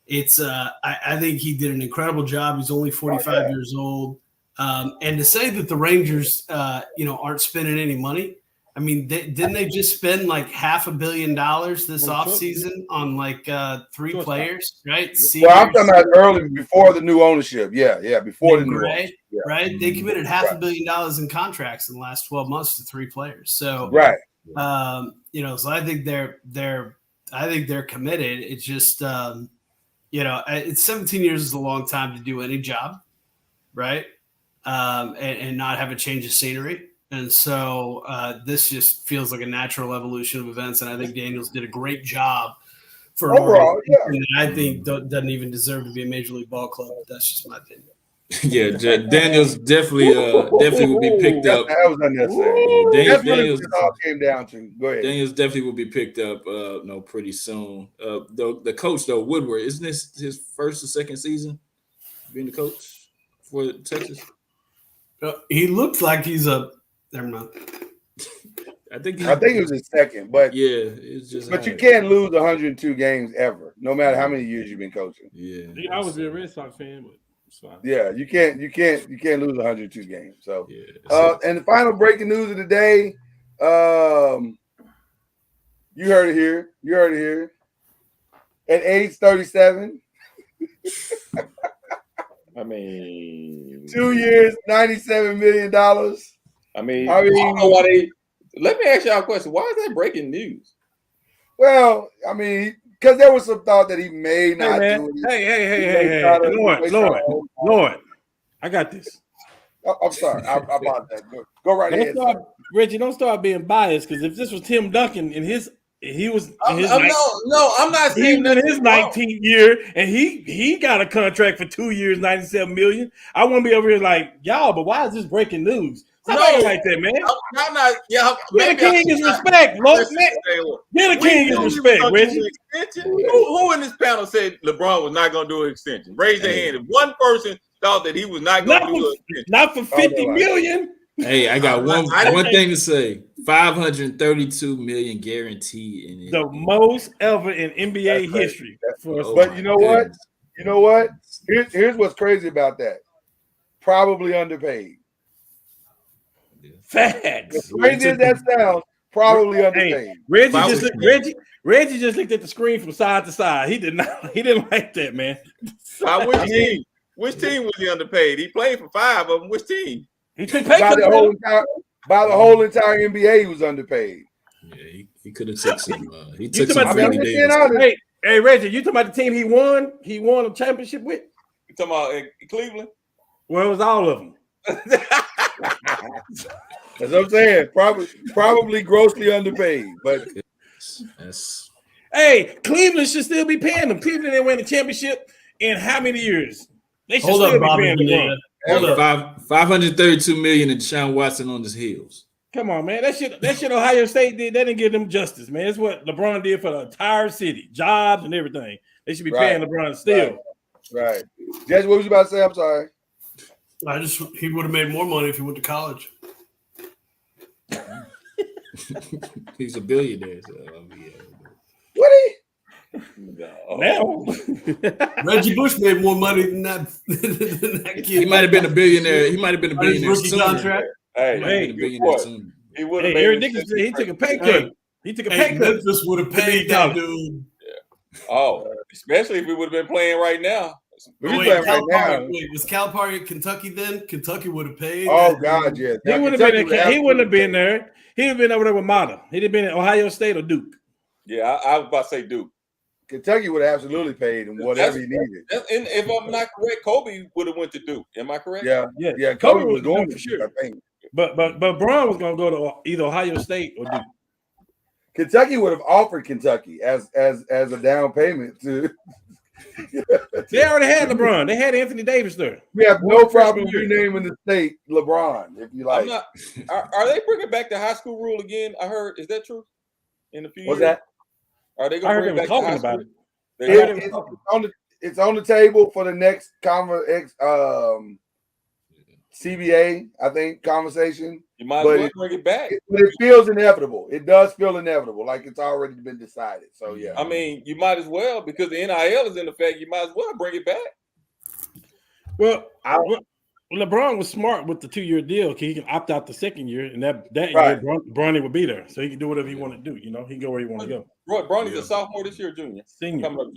It's I think he did an incredible job. He's only 45 years old. And to say that the Rangers, aren't spending any money, I mean, didn't they just spend like $500 million this offseason on like 3 players, right? Well, I'm talking about early, before the new ownership. Yeah, before the new ownership. Yeah. Right? They committed $500 million in contracts in the last 12 months to 3 players. So, right. So I think they're committed. It's just, it's 17 years is a long time to do any job, right? And not have a change of scenery. And so this just feels like a natural evolution of events. And I think Daniels did a great job for overall. That I think doesn't even deserve to be a major league ball club. But that's just my opinion. Yeah, Daniels definitely will be picked up. That was unnecessary. That's what it all came down to. Go ahead. Daniels definitely will be picked up pretty soon. The coach though, Woodward, isn't this his first or second season being the coach for Texas? He looks like he's never mind. I think it was his second, but yeah, it's just. But you can't lose 102 games ever, no matter how many years you've been coaching. Yeah, I was a Red Sox fan, but Yeah, you can't lose 102 games. So, and the final breaking news of the day, you heard it here. At age 37, I mean, 2 years, $97 million. I don't know why they. Let me ask y'all a question. Why is that breaking news? Well, I mean, because there was some thought that he may not do it. Hey, Lord, I got this. I'm sorry. I apologize. Go right ahead. Reggie, don't start being biased, because if this was Tim Duncan in his I'm not saying in his 19th year, and he got a contract for 2 years, $97 million. I won't be over here like y'all, but why is this breaking news? Somebody like that, man. I'm not. Yeah, get a king his respect, Lord. Get a king his respect, Reggie. Who in this panel said LeBron was not going to do an extension? Raise their hand. If one person thought that he was not going to do an extension, not for $50 million. Hey, I got one thing to say. $532 million guaranteed in the most ever in NBA history. But you know what? You know what? Here's what's crazy about that. Probably underpaid. Facts. As crazy as that sounds, probably underpaid. Reggie just looked at the screen from side to side. He didn't like that, man. By which team? Which team was he underpaid? He played for 5 of them. Which team? He took pay by the whole entire NBA, he was underpaid. Yeah, he could have took some. He took some. Hey, Reggie, you talking about the team he won? He won a championship with? You talking about Cleveland? Well, it was all of them. That's what I'm saying. Probably grossly underpaid, but hey, Cleveland should still be paying them. Cleveland didn't win the championship in how many years? They should still be paying them. $532 million and Deshaun Watson on his heels. Come on, man. That shit Ohio State did. They didn't give them justice, man. It's what LeBron did for the entire city, jobs and everything. They should be paying LeBron still. Right. Jesse, what was you about to say? I'm sorry. He would have made more money if he went to college. He's a billionaire. So Would he? No. Reggie Bush made more money than that kid. He might have been a billionaire. He might have been a billionaire. Rookie contract. Hey, he would have. Eric Dickinson said he took a pay cut. He took a pay cut. Memphis would have paid that dude. Yeah. Oh, especially if he would have been playing right now. Was Calipari at Kentucky then? Kentucky would have paid. Oh God, yeah. He would have been. He wouldn't have been there. He'd have been over there with Mata. He'd have been at Ohio State or Duke. Yeah, I was about to say Duke. Kentucky would have absolutely paid him whatever he needed. And if I'm not correct, Kobe would have went to Duke. Am I correct? Yeah. Kobe was going for sure. I think. But Braun was going to go to either Ohio State or Duke. Kentucky would have offered Kentucky as a down payment to. They already had LeBron. They had Anthony Davis there. We have no problem renaming the state LeBron if you like. Are they bringing back the high school rule again? I heard. Is that true? In a few What's years? that? Are they going to bring back the high school? It's on the table for the next CBA, I think, conversation. You might as well bring it back. But it feels inevitable. It does feel inevitable, like it's already been decided. So, yeah. I mean, you might as well, because the NIL is in effect, you might as well bring it back. Well, LeBron was smart with the 2-year deal because he can opt out the second year, and that year Bronny would be there. So he can do whatever he want to do. You know, he can go where he want to go. Bronny's a sophomore this year, junior? Senior. Coming up,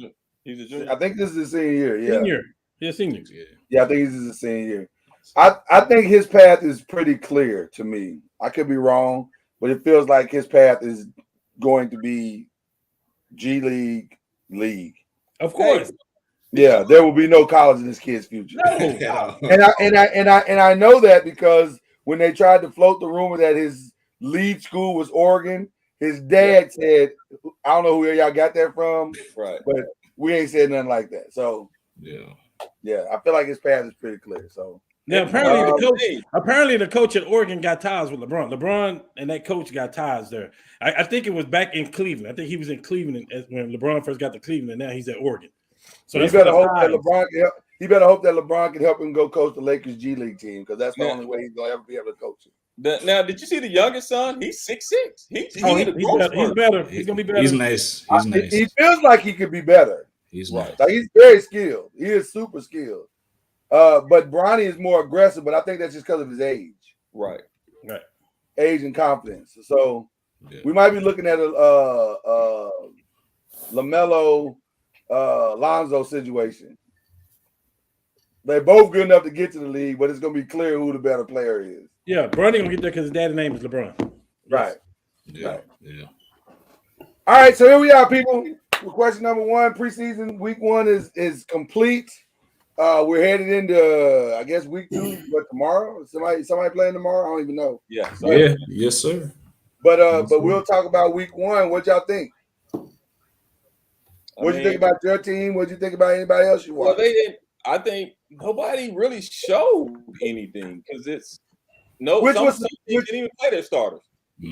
he's a junior. I think this is his senior year. Yeah. Senior. Yeah, senior. Yeah, I think this is his senior year. I think his path is pretty clear to me. I could be wrong, but it feels like his path is going to be G League. Of course. Yeah, there will be no college in this kid's future. No. And I know that because when they tried to float the rumor that his lead school was Oregon, his dad said, I don't know who y'all got that from, right? But we ain't said nothing like that. So yeah, I feel like his path is pretty clear. So now apparently the coach at Oregon got ties with LeBron. LeBron and that coach got ties there. I think it was back in Cleveland. I think he was in Cleveland when LeBron first got to Cleveland, and now he's at Oregon. So he better hope that LeBron can help him go coach the Lakers G League team, because that's the only way he's gonna ever be able to coach it. Now, did you see the youngest son? He's 6'6". He's better. He's gonna be better. He's nice. He's nice. He feels like he could be better. He's nice. Like he's very skilled. He is super skilled. But Bronny is more aggressive, but I think that's just because of his age. Right. Age and confidence. So we might be looking at a LaMelo Lonzo situation. They're both good enough to get to the league, but it's going to be clear who the better player is. Yeah, Bronny going to get there because his dad's name is LeBron. Right. Yeah. All right, so here we are, people. Question number 1, preseason week 1 is complete. We're headed into, I guess, week 2. What, tomorrow? Somebody playing tomorrow? I don't even know. Yeah. Yes, sir. But we'll talk about week 1. What y'all think? What you think about your team? What you think about anybody else you watch? Well, they didn't. I think nobody really showed anything because it's some teams didn't even play their starters.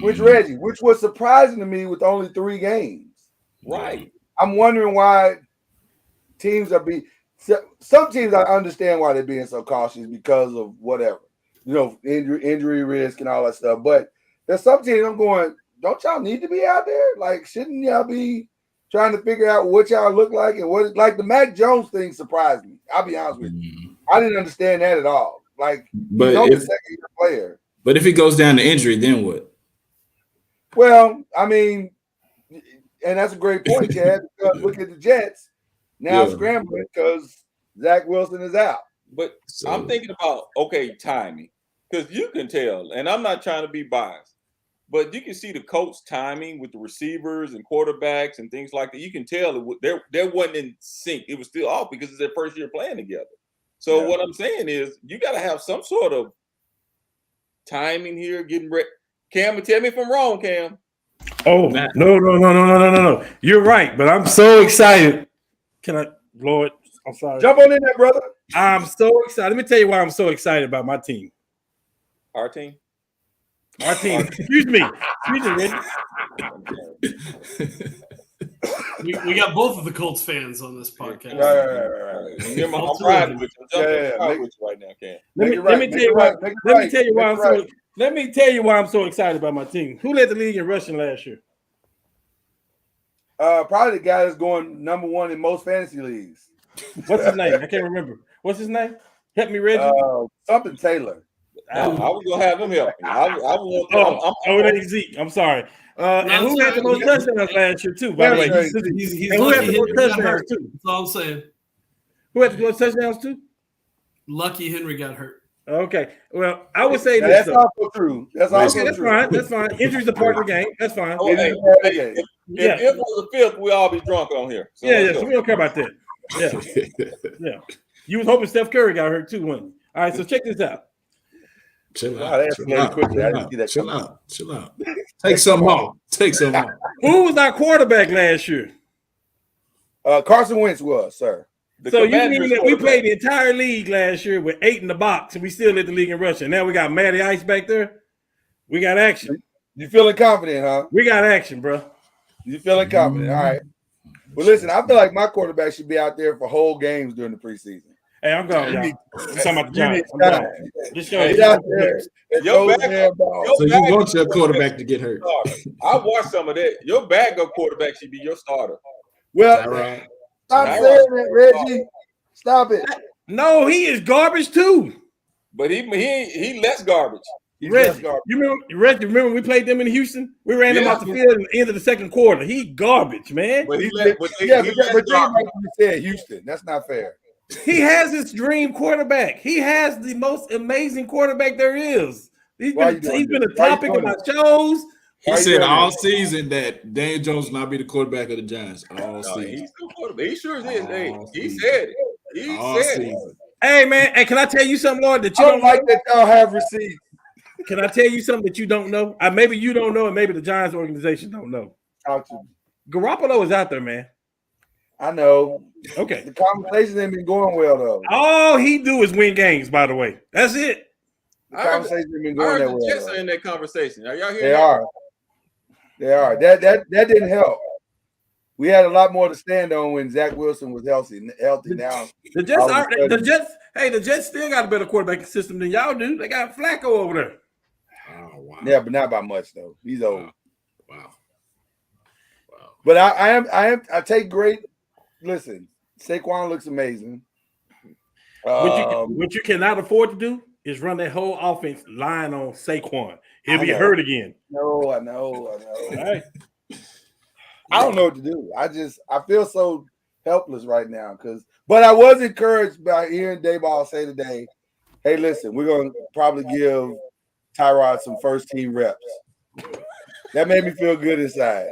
Which Reggie, which was surprising to me with only 3 games. Right. I'm wondering why teams are being. Some teams I understand why they're being so cautious because of whatever, injury risk and all that stuff. But there's some teams I'm going, don't y'all need to be out there? Like, shouldn't y'all be trying to figure out what y'all look like and what? Like the Mac Jones thing surprised me. I'll be honest with you, I didn't understand that at all. Like, he's only a second-year player. But if he goes down to injury, then what? Well, I mean, and that's a great point, Chad. Because look at the Jets now scrambling because Zach Wilson is out. But I'm thinking about timing, because you can tell, and I'm not trying to be biased, but you can see the coach timing with the receivers and quarterbacks and things like that. You can tell they wasn't in sync. It was still off because it's their first year playing together. So what I'm saying is you got to have some sort of timing here, getting ready. Cam, tell me if I'm wrong, Cam. Oh, no. You're right, but I'm so excited. Lord, I'm sorry. Jump on in there, brother. I'm so excited. Let me tell you why I'm so excited about my team. Our team? Excuse me, Reggie. We got both of the Colts fans on this podcast. Right. Remember, I'm riding with you. I'm jumping with you right now, Cam. Let me tell you why I'm so excited about my team. Who led the league in rushing last year? Probably the guy that's going number 1 in most fantasy leagues. What's his name? I can't remember. What's his name? Help me, Reggie. Something Taylor. I was gonna have him help me. That's Zeke. I'm sorry. And who had the most touchdowns last year too? By the way, who had the most touchdowns too? That's all I'm saying. Who had the most touchdowns too? Lucky Henry got hurt. Okay. Well, I would say this. That's also true. That's fine. That's fine. Injuries are part of the game. That's fine. If it was a fifth, we all be drunk on here. So so we don't care about that. Yeah. You was hoping Steph Curry got hurt too, wasn't you? All right, so check this out. Chill out. Take some off. Who was our quarterback last year? Carson Wentz was, sir. So you mean that we played the entire league last year with 8 in the box and we still led the league in rushing? Now we got Matty Ice back there. We got action. You feeling confident, huh? We got action, bro. You feeling confident? All right. Well, listen, I feel like my quarterback should be out there for whole games during the preseason. Hey, I'm going, y'all. I'm talking about the Giants. Just show you out there. So you want your quarterback to get hurt. I watched some of that. Your backup quarterback should be your starter. Well, right? Stop saying that, Reggie. Stop it. No, he is garbage too. But he less garbage. Reggie, you remember we played them in Houston? We ran them off the field at the end of the second quarter. He garbage, man. But said Houston. That's not fair. He has his dream quarterback. He has the most amazing quarterback there is. He's been a topic of my shows. He said all season that Daniel Jones will not be the quarterback of the Giants. All season. He's still quarterback. He sure is. Hey, he said it. He said it. Hey, man. Hey, can I tell you something, Lord, that you don't like that y'all have received? Can I tell you something that you don't know? Maybe you don't know, and maybe the Giants organization don't know. Talk to me. Garoppolo is out there, man. I know. Okay. The conversation ain't been going well, though. All he do is win games, by the way. That's it. The conversation ain't been going that well. The Jets are in that conversation. Are y'all hearing They that? are. They are. That didn't help. We had a lot more to stand on when Zach Wilson was healthy now. The Jets still got a better quarterback system than y'all do. They got Flacco over there. Oh, wow. Yeah, but not by much though. He's old. Wow. But I take great. Listen, Saquon looks amazing. What you cannot afford to do is run that whole offense lying on Saquon. He'll be hurt again. No, I know. All right. I don't know what to do. I feel so helpless right now but I was encouraged by hearing Dayball say today, hey, listen, we're gonna probably give Tyrod some first team reps. That made me feel good inside.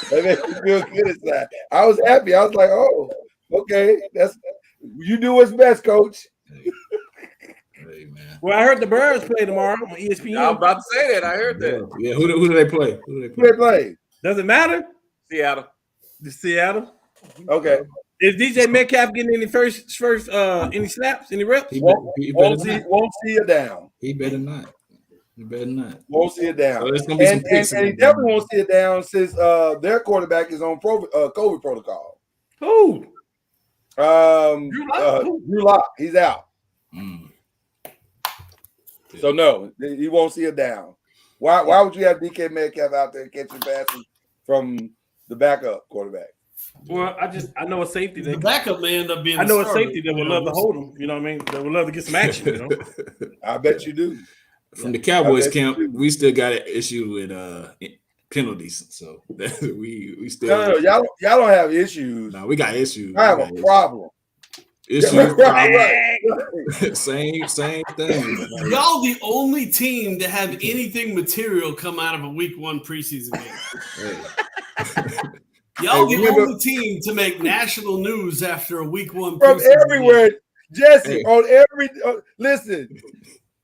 That made me feel good inside. I was happy. I was like, oh, okay, you do what's best, coach. Hey, man. Well, I heard the Birds play tomorrow on ESPN. I was about to say that. I heard that. Yeah, who do they play? Who they play? Does it matter? Seattle. The Seattle. Okay. Is DJ Metcalf getting any first any snaps, any reps? Won't see it down. He better not. Won't see it down. So there's gonna be some picks and he definitely won't see it down since their quarterback is on COVID protocol. Who? Drew Lock. He's out. So no, he won't see it down. Why would you have DK Metcalf out there catching passes from the backup quarterback? Well, I know a safety that the backup may end up being. I know a safety that would love to hold him. You know what I mean? That would love to get some action. You know. I bet you do. From the Cowboys camp, we still got an issue with penalties. So we still. No, y'all don't have issues. No, we got issues. I have a problem. Issues. Right. Same thing. Y'all the only team to have anything material come out of a week 1 preseason game. Y'all the only team to make national news after a week 1 from preseason everywhere. game. Jesse, on every listen,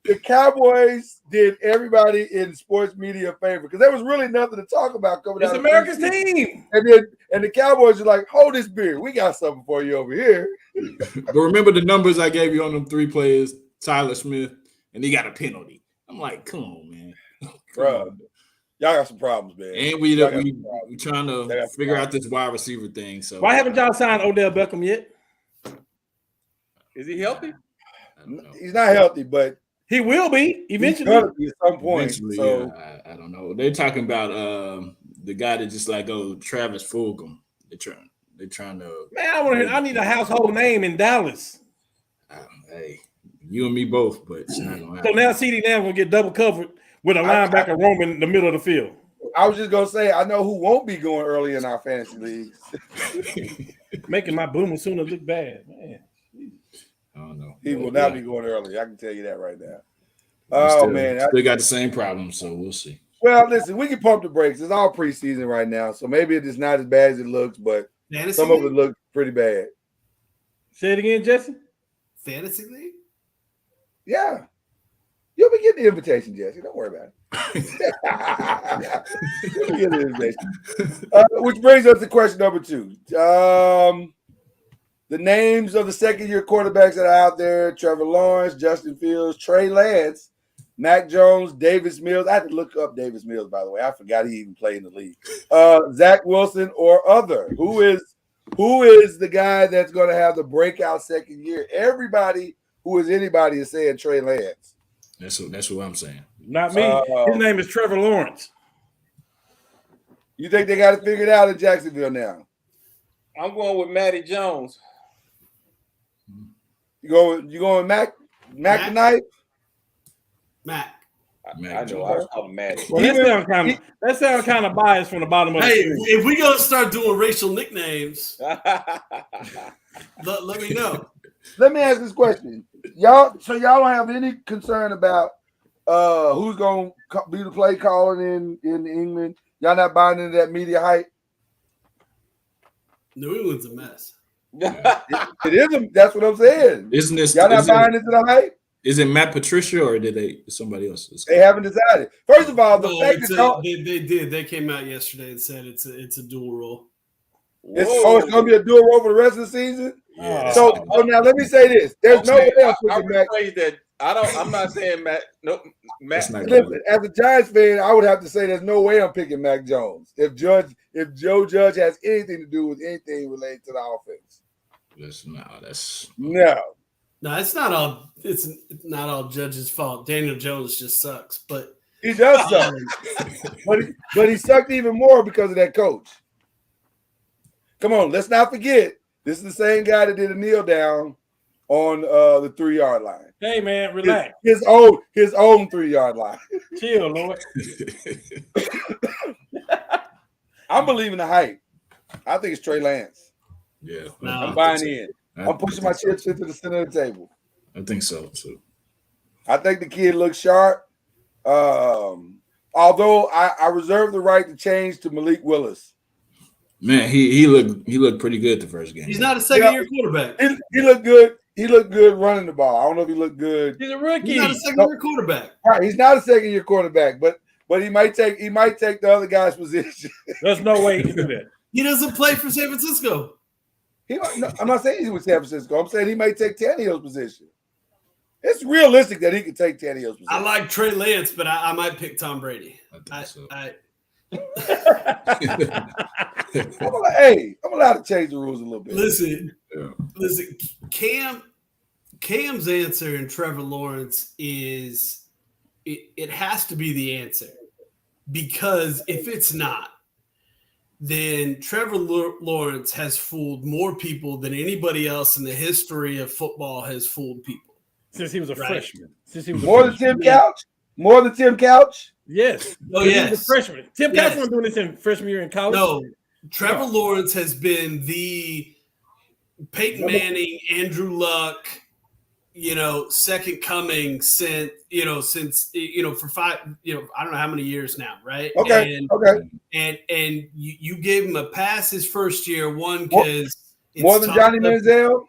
the Cowboys did everybody in sports media a favor because there was really nothing to talk about coming out. It's America's team, and the Cowboys are like, hold this beer, we got something for you over here. But remember the numbers I gave you on them 3 players, Tyler Smith, and he got a penalty. I'm like, come on, man, bro, y'all got some problems, man. And we trying to figure out this wide receiver thing. So why haven't y'all signed Odell Beckham yet? Is he healthy? He's not healthy, but he will be eventually. He's gonna be at some point. Eventually, so yeah, I don't know. They're talking about the guy that just like Travis Fulgham. They're trying to. Man, I need a household name in Dallas. Hey, you and me both, but it's not gonna So happen. now CeeDee Lamb gonna get double covered with a linebacker roaming in the middle of the field. I was just gonna say, I know who won't be going early in our fantasy leagues. Making my Boomer Sooner look bad, man. I don't know. He will not be going early. I can tell you that right now. Still got the same problem, so we'll see. Well, listen, we can pump the brakes. It's all preseason right now, so maybe it's not as bad as it looks, but some of it looks pretty bad. Say it again, Jesse. Fantasy league? Yeah. You'll be getting the invitation, Jesse. Don't worry about it. You'll be getting the invitation. Which brings us to question number 2. The names of the second-year quarterbacks that are out there: Trevor Lawrence, Justin Fields, Trey Lance, Mac Jones, Davis Mills. I had to look up Davis Mills, by the way. I forgot he even played in the league. Zach Wilson or other. Who is the guy that's going to have the breakout second year? Everybody who is anybody is saying Trey Lance. That's what I'm saying. Not me. His name is Trevor Lawrence. You think they got it figured out in Jacksonville now? I'm going with Matty Jones. You going with Mac tonight? Mac. I know. I was calling Matty. Well, that sounds kind of biased from the bottom of the screen. If we gonna start doing racial nicknames, let me know. Let me ask this question. Y'all don't have any concern about who's gonna be the play calling in England? Y'all not buying into that media hype? New England's a mess. It is. That's what I'm saying. Isn't this? Y'all not buying into the hype? Is it Matt Patricia or did somebody else? They haven't decided. First of all, they did. They came out yesterday and said it's a dual role. It's going to be a dual role for the rest of the season. Yeah. So now let me say this: there's no way I'm not saying Matt. No, Matt. Listen, as a Giants fan, I would have to say there's no way I'm picking Mac Jones if Joe Judge has anything to do with anything related to the offense. No, it's not all Judge's fault. Daniel Jones just sucks, but he does suck. but he sucked even more because of that coach. Come on, let's not forget. This is the same guy that did a kneel down on the 3-yard line. Hey man, relax. His own 3-yard line. Chill, Lord. I'm believing the hype. I think it's Trey Lance. Yeah, I'm buying in. I'm pushing my chips into the center of the table. I think so too. I think the kid looks sharp. Although I reserve the right to change to Malik Willis. Man, he looked pretty good the first game. He's not a second-year quarterback. He looked good. He looked good running the ball. I don't know if he looked good. He's a rookie. He's not a second-year quarterback. Right, he's not a second-year quarterback, but he might take the other guy's position. There's no way he can do that. He doesn't play for San Francisco. I'm not saying he's with San Francisco. I'm saying he might take Tannehill's position. It's realistic that he could take Tannehill's position. I like Trey Lance, but I might pick Tom Brady. I think so. I'm allowed to change the rules a little bit. Listen. Cam's answer and Trevor Lawrence is it has to be the answer, because if it's not, then Trevor Lawrence has fooled more people than anybody else in the history of football has fooled people. Since he was a freshman. More than Tim Couch? More than Tim Couch? Yes. Oh, yes. yes. He was a freshman. Tim Couch wasn't doing this in freshman year in college. No. Trevor Lawrence has been the Peyton Manning, Andrew Luck, second coming since for 5, I don't know how many years now, right? Okay. And you gave him a pass his first year, one because more than Johnny Manziel.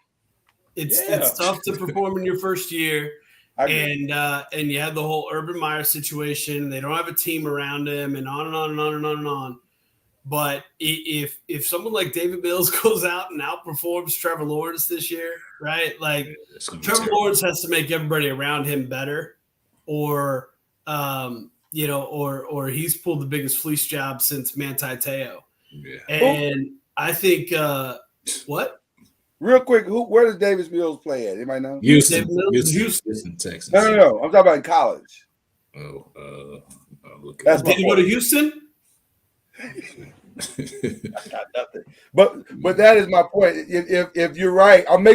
It's tough to perform in your first year, and you have the whole Urban Meyer situation. They don't have a team around him, and on and on and on and on and on. But if someone like David Mills goes out and outperforms Trevor Lawrence this year, right? Like Trevor Lawrence has to make everybody around him better, or he's pulled the biggest fleece job since Manti Te'o. Yeah. And I think what? Real quick, where does Davis Mills play at? Anybody know? Houston, Texas. No. I'm talking about in college. Did he go to Houston? I got nothing. But that is my point. If you're right, I'm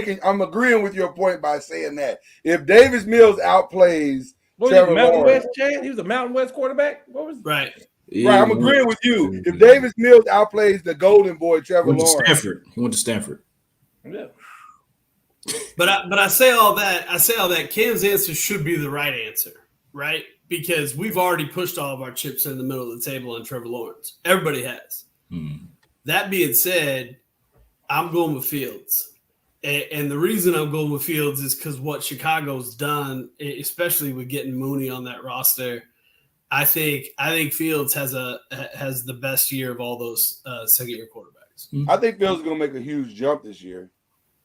agreeing with your point by saying that if Davis Mills outplays Trevor Lawrence, he was a Mountain West quarterback. What was right? Right, I'm agreeing with you. If Davis Mills outplays the Golden Boy Trevor Lawrence, he went to Stanford. Yeah. But I say all that. Cam's answer should be the right answer, right? Because we've already pushed all of our chips in the middle of the table on Trevor Lawrence. Everybody has. That being said, I'm going with Fields. And the reason I'm going with Fields is because what Chicago's done, especially with getting Mooney on that roster, I think Fields has the best year of all those second-year quarterbacks. I think Fields is going to make a huge jump this year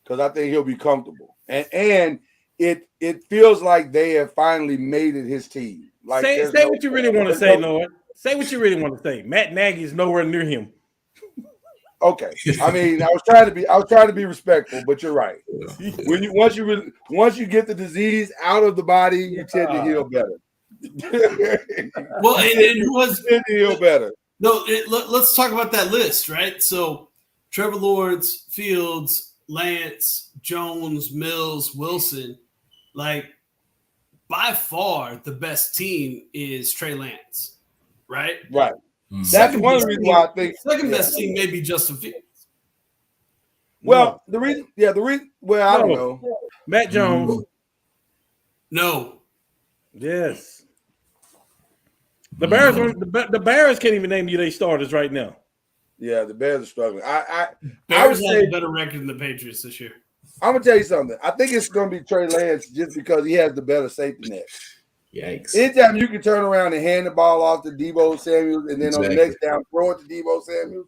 because I think he'll be comfortable. And it feels like they have finally made it his team. Like say what you really want to say, Lord. Say what you really want to say. Matt Nagy is nowhere near him. Okay, I mean, I was trying to be respectful, but you're right. Once you get the disease out of the body, you tend to heal better. Well, and who was tend to heal better? No, let's talk about that list, right? So, Trevor Lawrence, Fields, Lance, Jones, Mills, Wilson, like by far the best team is Trey Lance, right? Right. That's one of the reasons why I think second best team may be Justin Fields. Well, the reason, I don't know. Matt Jones. No. Yes. The Bears can't even name you their starters right now. Yeah, the Bears are struggling. I Bears would have say a better record than the Patriots this year. I'm gonna tell you something. I think it's gonna be Trey Lance just because he has the better safety net. Yikes. Anytime you can turn around and hand the ball off to Deebo Samuel and then on the next down throw it to Deebo Samuel,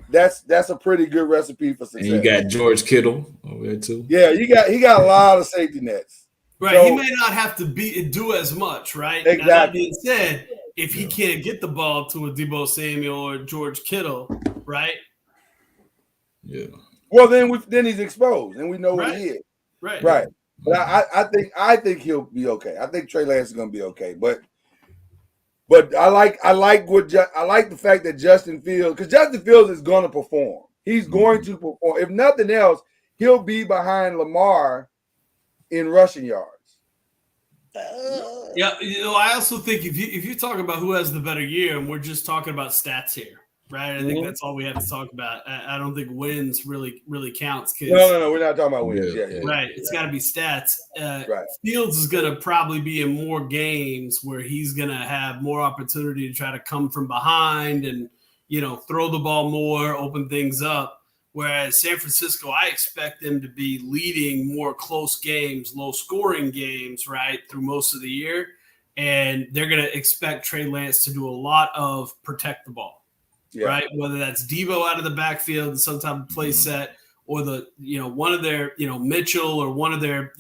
that's a pretty good recipe for success. And you got George Kittle over there too. Yeah, he got a lot of safety nets. Right. So, he may not have to do as much, right? Exactly. Now, that being said, if he can't get the ball to a Deebo Samuel or George Kittle, right? Yeah. Well, then he's exposed, and we know what he is. Right. Right. But I think he'll be okay. I think Trey Lance is going to be okay. But I like the fact that Justin Fields, because Justin Fields is going to perform. He's going to perform. If nothing else, he'll be behind Lamar in rushing yards. Yeah, I also think if you talk about who has the better year, and we're just talking about stats here, right? I think that's all we have to talk about. I don't think wins really counts. No, we're not talking about wins. Yeah. Right, it's got to be stats. Right. Fields is going to probably be in more games where he's going to have more opportunity to try to come from behind and throw the ball more, open things up. Whereas San Francisco, I expect them to be leading more close games, low-scoring games, right, through most of the year. And they're going to expect Trey Lance to do a lot of protect the ball, right? Whether that's Debo out of the backfield and some type of play set, or one of their, Mitchell, or one of their,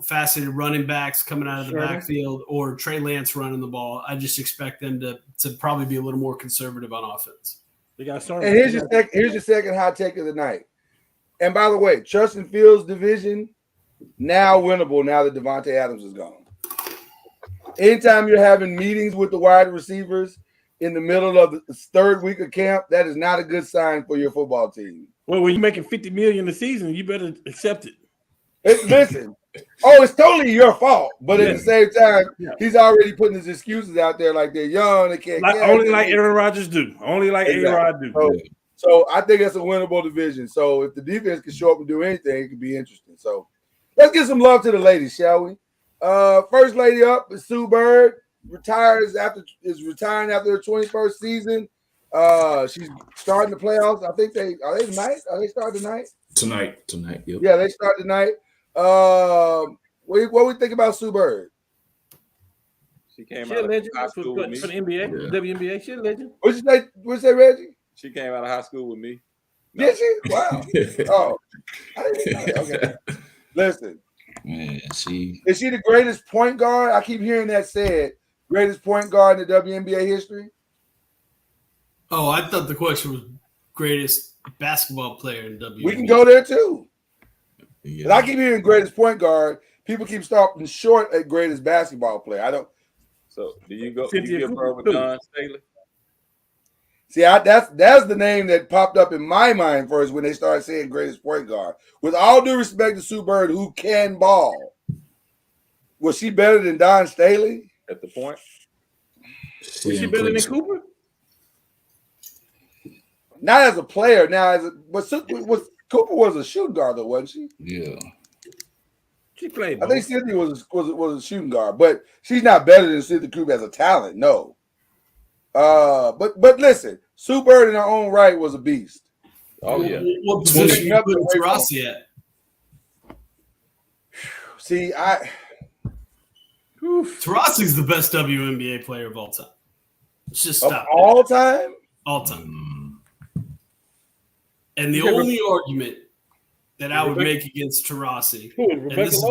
faceted running backs coming out of the backfield, or Trey Lance running the ball. I just expect them to probably be a little more conservative on offense. And here's your second hot take of the night. And by the way, Justin Fields' division now winnable now that Devontae Adams is gone. Anytime you're having meetings with the wide receivers in the middle of the third week of camp, that is not a good sign for your football team. Well, when you're making $50 million a season, you better accept it. Listen, it's totally your fault. But at the same time, he's already putting his excuses out there like they're young, they can't only like Aaron Rodgers do. Only like A-Rod do. So I think it's a winnable division. So if the defense can show up and do anything, it could be interesting. So let's give some love to the ladies, shall we? First lady up is Sue Bird. Is retiring after her 21st season. She's starting the playoffs. I think are they tonight? Are they starting tonight? Tonight. Yep. Yeah, they start tonight. What we think about Sue Bird? She came out of high school with me. For the NBA, WNBA, she's a legend. What'd you say, Reggie? She came out of high school with me. No. Did she? Wow. I didn't know that. Okay. Listen. Man, is she the greatest point guard? I keep hearing that said. Greatest point guard in the WNBA history? Oh, I thought the question was greatest basketball player in WNBA. We can go there too. Yeah. I keep hearing greatest point guard. People keep stopping short at greatest basketball player. I don't. So do you give her with Don Staley? See, that's the name that popped up in my mind first when they started saying greatest point guard. With all due respect to Sue Bird, who can ball, was she better than Don Staley at the point? Was she better than Cooper? Not as a player. Now, Cooper was a shooting guard, though, wasn't she? Yeah. She played. I think Cynthia was a shooting guard, but she's not better than Cynthia Cooper as a talent. No. But listen, Sue Bird in her own right was a beast. Oh yeah. What position you put Taurasi at? See, Taurasi's the best WNBA player of all time. Let's just stop. All time? All time. And the only argument that I would make against Taurasi, and this is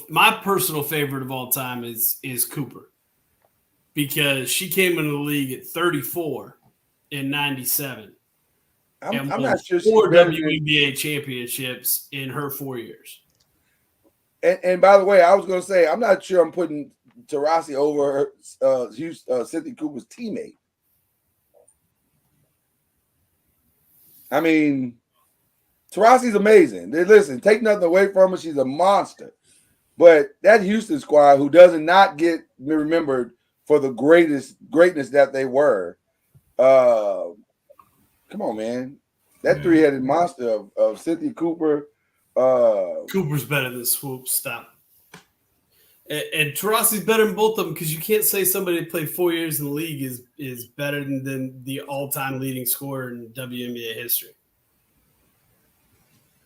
my personal favorite of all time, is Cooper. Because she came into the league at 34 in 97. I'm not sure she's 4 WNBA championships in her 4 years. And by the way, I was going to say, I'm not sure I'm putting Taurasi over Cynthia Cooper's teammate. I mean, Taurasi's amazing. Listen, take nothing away from her. She's a monster. But that Houston squad, who does not get remembered for the greatness that they were, come on, man. That three-headed monster of Cynthia Cooper. Cooper's better than Swoop. Stop. And Taurasi's better than both of them because you can't say somebody that played 4 years in the league is better than the all-time leading scorer in WNBA history.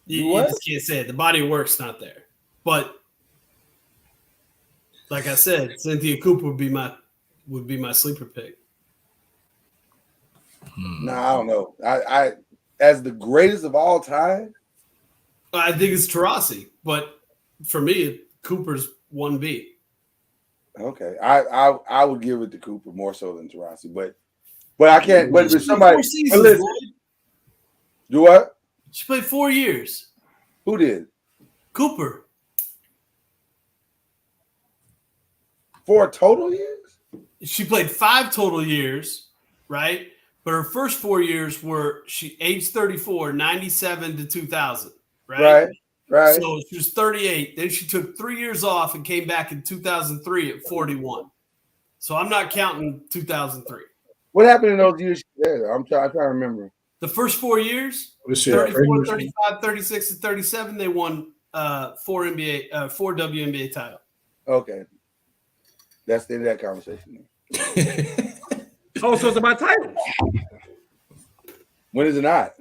You just can't say it. The body of work's not there. But like I said, Cynthia Cooper would be my sleeper pick. No, I don't know. I as the greatest of all time, I think it's Taurasi, but for me, Cooper's 1B. Okay, I would give it to Cooper more so than Taurasi, but I can't. But if somebody do what? She played 4 years. Who did? Cooper. 4 total years? She played 5 total years, right? But her first 4 years were she aged 34, 97 to 2000, right? Right, right. So she was 38. Then she took 3 years off and came back in 2003 at 41. So I'm not counting 2003. What happened in those years she was there? I'm trying to remember. The first 4 years, What's she, 34, 35, 36, and 37, they won 4 WNBA titles. Okay. That's the end of that conversation. Oh, so it's about titles. When is it not?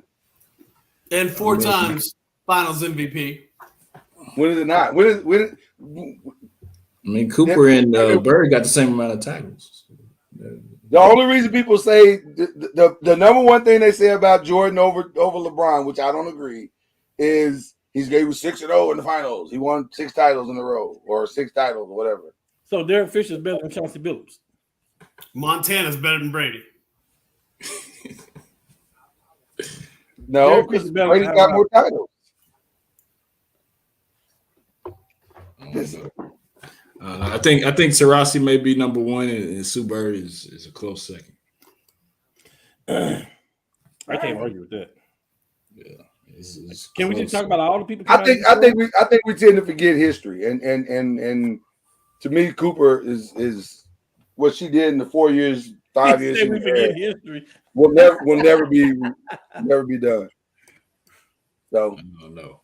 And 4 times finals MVP. When is it not? I mean, Cooper and Bird got the same amount of titles. The only reason people say the number one thing they say about Jordan over LeBron, which I don't agree, is he was 6-0 in the finals. He won 6 titles in a row, or 6 titles, or whatever. So Derek Fisher's better than Chauncey Billups. Montana's better than Brady. No, because Brady got more titles. I think Taurasi may be number 1, and Sue Bird is a close second. I can't argue with that. Yeah, can we just talk about all the people? I think we tend to forget history, and to me, Cooper is what she did in the 4 years, 5 years. We forget history. Will never be done. So no.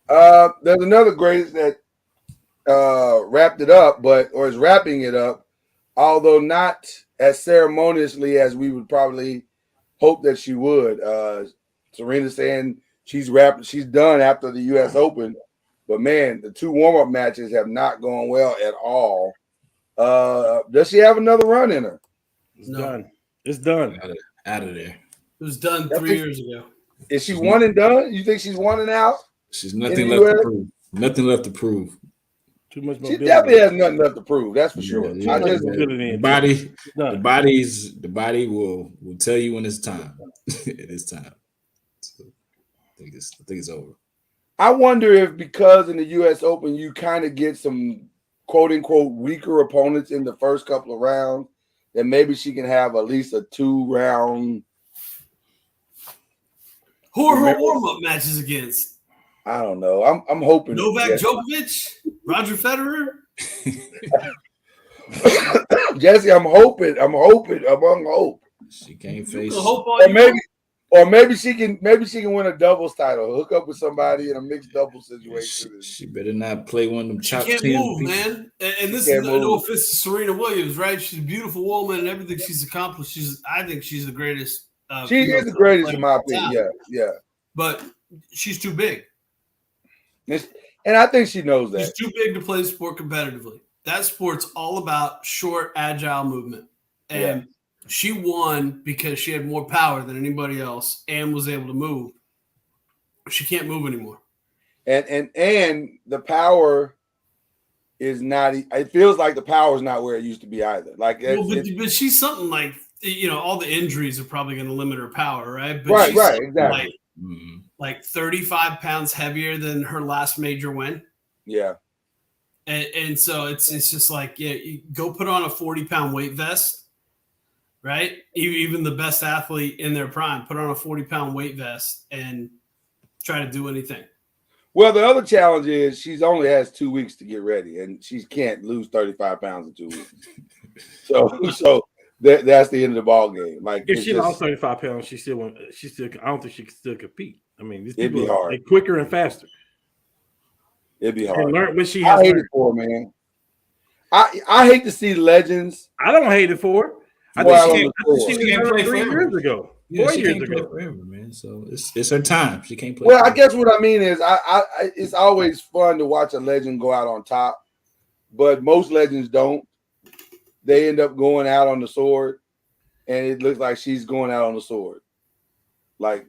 There's another greatest that wrapped it up, or is wrapping it up, although not as ceremoniously as we would probably hope that she would. Serena saying she's done after the U.S. Open, but man, the 2 warm-up matches have not gone well at all. Does she have another run in her? It's done. It's done. Out of there. It was done 3 years ago. Is she one and done? You think she's one and out? She's nothing left to prove. Nothing left to prove. Too much She definitely has nothing left to prove. That's for sure. Yeah. The body will tell you when it's time. It is time. So I think it's over. I wonder if because in the U.S. Open you kind of get some quote unquote weaker opponents in the first couple of rounds, that maybe she can have at least a 2-round. Who are her warm-up matches against? I don't know. I'm hoping Novak Djokovic, Roger Federer. Jesse, I'm hoping among hope. She can't face. Or maybe she can win a doubles title. Hook up with somebody in a mixed doubles situation. She better not play one of them chops. She can't move, man. And this is no offense to Serena Williams, right? She's a beautiful woman and everything she's accomplished. I think she's the greatest. She is the greatest in my opinion. Yeah. But she's too big. And I think she knows that. She's too big to play the sport competitively. That sport's all about short, agile movement. And she won because she had more power than anybody else and was able to move. She can't move anymore. And the power is not. It feels like the power is not where it used to be either. Like, but she's something like, all the injuries are probably going to limit her power, right? But right, exactly. Like 35 pounds heavier than her last major win. Yeah. And so it's just like, you go put on a 40-pound weight vest, right? Even the best athlete in their prime, put on a 40-pound weight vest and try to do anything. Well, the other challenge is she's only has 2 weeks to get ready, and she can't lose 35 pounds in 2 weeks. So that's the end of the ball game. Like, if she lost 35 pounds, she still. I don't think she can still compete. I mean, these it'd people be hard. They're quicker and faster. It'd be hard. Learn what she I has hate it for her, man. I hate to see legends. I don't hate it for her. I think she can't play 3 years ago. Yeah, 4 she years can't ago, play forever, man. So it's her time. She can't play. Well, forever. I guess what I mean is, it's always fun to watch a legend go out on top, but most legends don't. They end up going out on the sword, and it looks like she's going out on the sword. Like,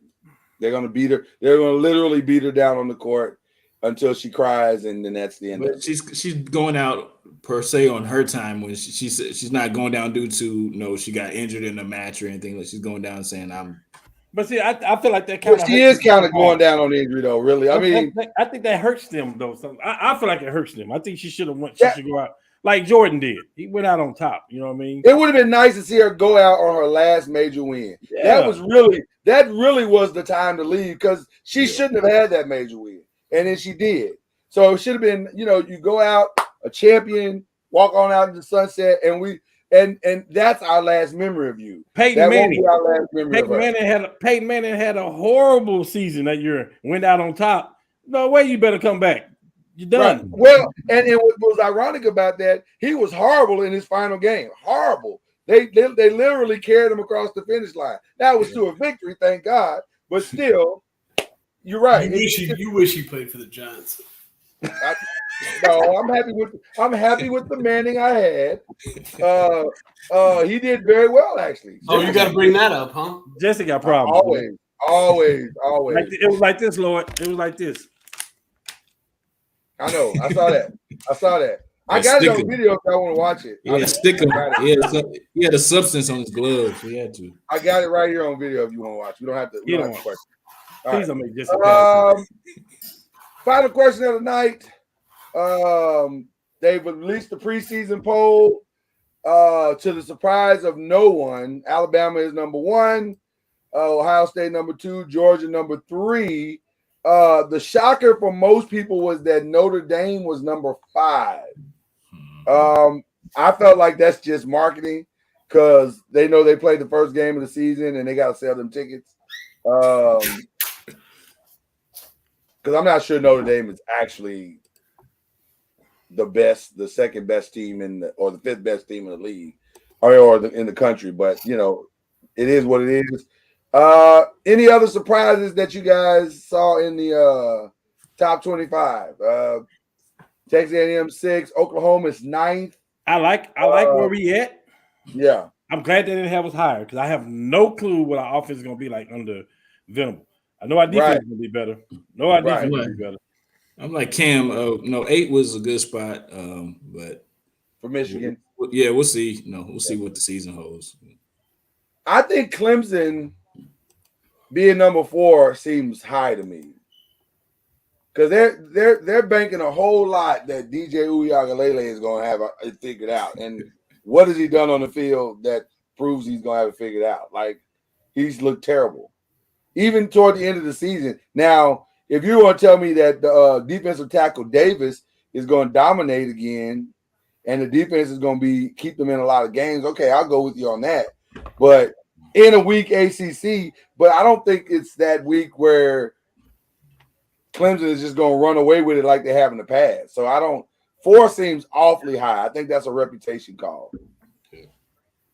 they're going to beat her. They're going to literally beat her down on the court until she cries, and then that's the end of it. She's going out per se on her time when she's not going down due to she got injured in a match or anything. Like, she's going down saying I'm. But see, I feel like that kind of. She is kind of going down on injury though. Really, I mean, I think that hurts them though. So I feel like it hurts them. I think she should have went. She should go out. like Jordan did. He went out on top. You know what I mean? It would have been nice to see her go out on her last major win. Yeah. That really was the time to leave because she shouldn't have had that major win. And then she did. So it should have been, you go out a champion, walk on out in the sunset, and that's our last memory of you. Peyton Manning. Won't be our last memory of her. Peyton Manning had a horrible season that year. Went out on top. No way, you better come back. You're done. Right. Well, and what was ironic about that, he was horrible in his final game. Horrible. They literally carried him across the finish line. That was to a victory, thank God. But still, you're right. You wish he played for the Giants. No, I'm happy with the Manning I had. He did very well, actually. Oh, you got to bring that up, huh? Jesse got problems. Always. It was like this, Lord. It was like this. I know. I saw that. I got it on video if I want to watch it. Yeah, stick him. He had a substance on his gloves. He had to. I got it right here on video if you want to watch. You don't have to. You don't have to question. Please don't make Jesse. Final question of the night. They've released the preseason poll. To the surprise of no one, Alabama is number 1, Ohio State number 2, Georgia number 3. The shocker for most people was that Notre Dame was number 5. I felt like that's just marketing because they know they played the first game of the season and they got to sell them tickets. Because I'm not sure Notre Dame is actually the second best team or the 5th best team in the league or in the country. But, it is what it is. Any other surprises that you guys saw in the top 25? Texas A&M 6, Oklahoma is 9th. I like where we at. Yeah. I'm glad they didn't have us higher because I have no clue what our offense is going to be like under Venable. I know our defense is going to be better. Defense will be better. I'm like Cam. 8 was a good spot, but for Michigan, we'll see. We'll see what the season holds. I think Clemson being number 4 seems high to me because they're banking a whole lot that DJ Uiagalelei is going to have it figured out. And what has he done on the field that proves he's going to have it figured out? Like he's looked terrible, even toward the end of the season. Now, if you want to tell me that the defensive tackle Davis is going to dominate again, and the defense is going to keep them in a lot of games, okay, I'll go with you on that. But in a weak ACC, but I don't think it's that week where Clemson is just going to run away with it like they have in the past. So 4 seems awfully high. I think that's a reputation call.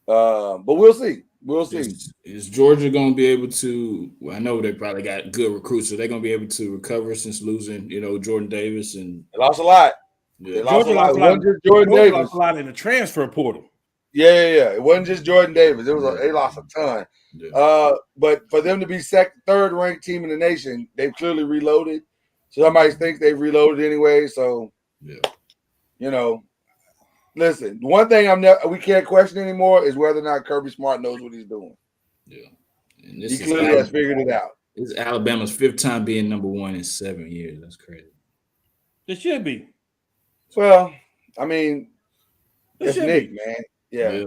But we'll see. We'll see. Is Georgia going to be able to? Well, I know they probably got good recruits, so they're going to be able to recover since losing, Jordan Davis and they lost a lot. Yeah. They lost a lot. It wasn't just Jordan Davis. Lost a lot in the transfer portal. Yeah. It wasn't just Jordan Davis. It was they lost a ton. Yeah. But for them to be 3rd ranked team in the nation, they've clearly reloaded. So somebody thinks they've reloaded anyway. So listen, one thing we can't question anymore is whether or not Kirby Smart knows what he's doing. Yeah. And he clearly has figured it out. This is Alabama's 5th time being number 1 in 7 years. That's crazy. It should be. Well, I mean, it's Nick, man. Yeah.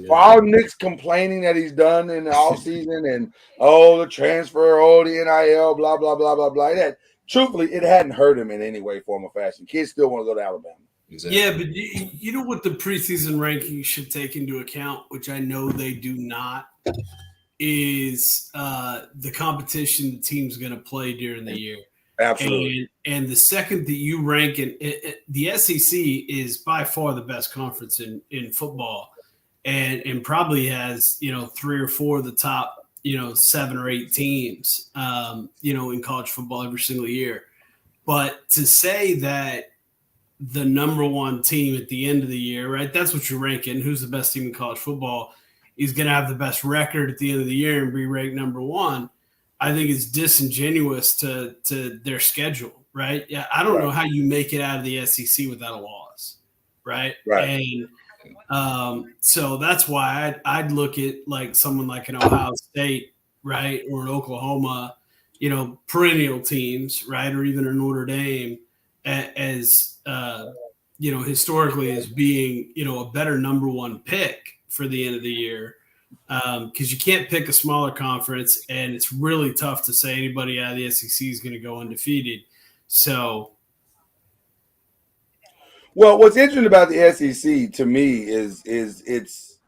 For all Nick's complaining that he's done in the offseason and the transfer, the NIL, blah, blah, blah, blah, blah. Truthfully, it hadn't hurt him in any way, form, or fashion. Kids still want to go to Alabama. Exactly. Yeah, but you know what the preseason rankings should take into account, which I know they do not, is the competition the team's going to play during the year. Absolutely. And the second that you rank the SEC is by far the best conference in football, and probably has 3 or 4 of the top 7 or 8 teams in college football every single year. But to say that the number 1 team at the end of the year, right? That's what you're ranking. Who's the best team in college football is going to have the best record at the end of the year and be ranked number 1. I think it's disingenuous to their schedule, right? Yeah, I don't know how you make it out of the SEC without a loss, right? And so that's why I'd look at like someone like an Ohio State, right, or an Oklahoma, perennial teams, right, or even a Notre Dame as historically as being, a better number one pick for the end of the year. Because you can't pick a smaller conference, and it's really tough to say anybody out of the SEC is going to go undefeated. So, well, what's interesting about the SEC to me is it's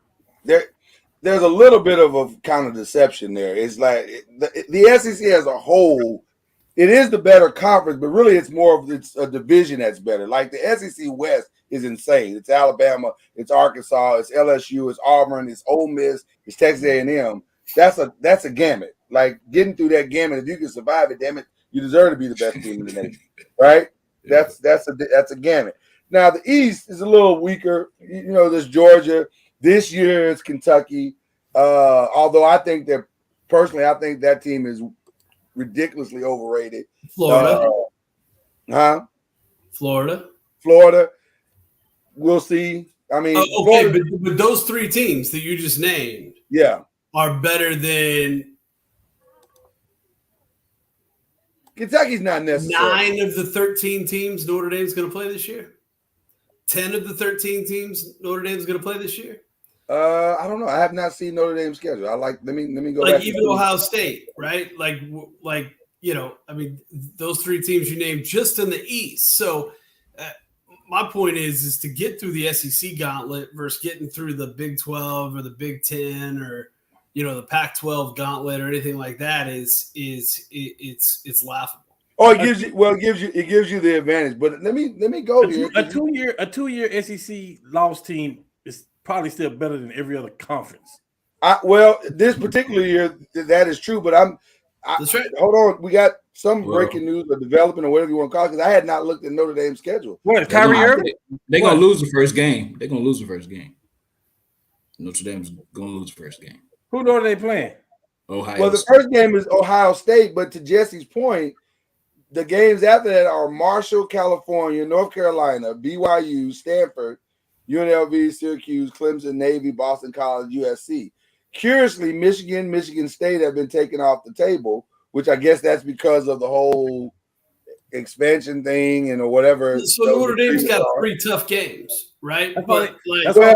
there. There's a little bit of a kind of deception there. It's like the SEC as a whole, it is the better conference, but really it's a division that's better. Like the SEC West is insane. It's Alabama, it's Arkansas, it's LSU, it's Auburn, it's Ole Miss, it's Texas A&M. That's a gamut. Like getting through that gamut, if you can survive it, damn it, you deserve to be the best team in the nation, right? That's a gamut. Now the East is a little weaker. There's Georgia. This year it's Kentucky. Although I think that team is ridiculously overrated. Florida. Florida. We'll see. I mean, okay, but those three teams that you just named, are better than Kentucky's not necessary. 9 of the 13 teams Notre Dame's going to play this year. 10 of the 13 teams Notre Dame's going to play this year. I don't know. I have not seen Notre Dame's schedule. Let me go like back. Even Ohio State, right? Like I mean, those three teams you named just in the East. So my point is to get through the SEC gauntlet versus getting through the Big 12 or the Big 10 or the Pac-12 gauntlet or anything like that is it's laughable. Oh, it gives you the advantage. But let me go here. A two-year SEC loss team is probably still better than every other conference. This particular year that is true, but that's right. Hold on, we got some breaking news or development or whatever you want to call it, because I had not looked at Notre Dame's schedule. What, Kyrie Irving? They're gonna lose the first game. Notre Dame's gonna lose the first game. Who Notre Dame playing? Ohio. Well, the first game is Ohio State, but to Jesse's point, the games after that are Marshall, California, North Carolina, BYU, Stanford, UNLV, Syracuse, Clemson, Navy, Boston College, USC. Curiously, Michigan State have been taken off the table, which I guess that's because of the whole expansion thing and or whatever. So Notre Dame's got 3 tough games, right? That's why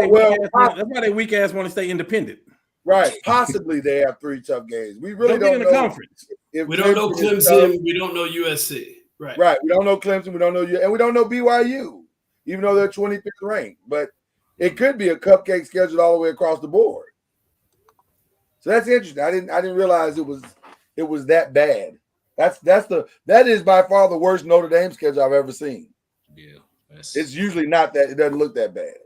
they weak ass want to stay independent. Right. Possibly they have 3 tough games. We really don't know. Conference. We don't know Clemson. We don't know USC. Right. Right. We don't know Clemson. We don't know and we don't know BYU, even though they're 25th ranked. But it could be a cupcake scheduled all the way across the board. So that's interesting. I didn't realize it was that bad. That is by far the worst Notre Dame schedule I've ever seen. Yeah. It's usually not that. It doesn't look that bad.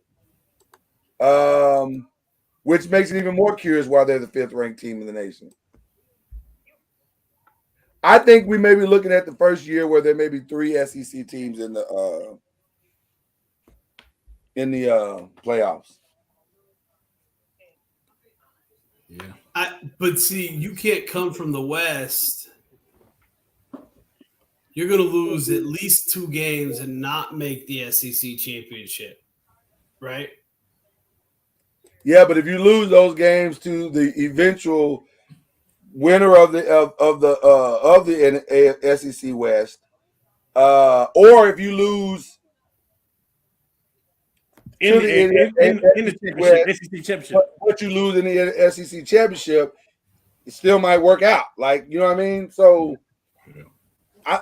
Which makes it even more curious why they're the 5th ranked team in the nation. I think we may be looking at the first year where there may be 3 SEC teams in the playoffs. Yeah. But see, you can't come from the West. You're going to lose at least 2 games and not make the SEC championship, right? Yeah, but if you lose those games to the eventual winner of the SEC West, or if you lose in the SEC championship, what you lose in the SEC championship, it still might work out. Like, you know what I mean? So I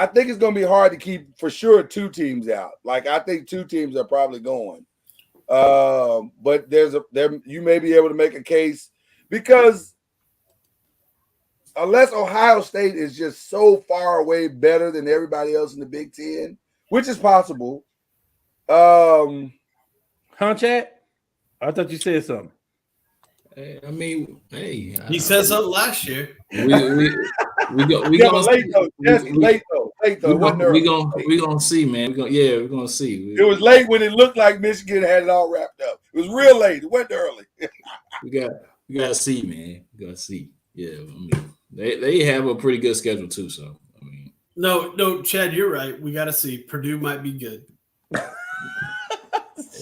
think it's going to be hard to keep for sure 2 teams out. Like, I think 2 teams are probably going. But you may be able to make a case because unless Ohio State is just so far away better than everybody else in the Big Ten, which is possible. Chad? I thought you said something. I mean, hey, he said something last year. We gonna late though. Late though. We gonna see, man. We're gonna see. It was late when it looked like Michigan had it all wrapped up. It was real late. It went early. we gotta see, man. We gotta see. Yeah, I mean, they have a pretty good schedule too. So I mean, no, Chad, you're right. We gotta see. Purdue might be good.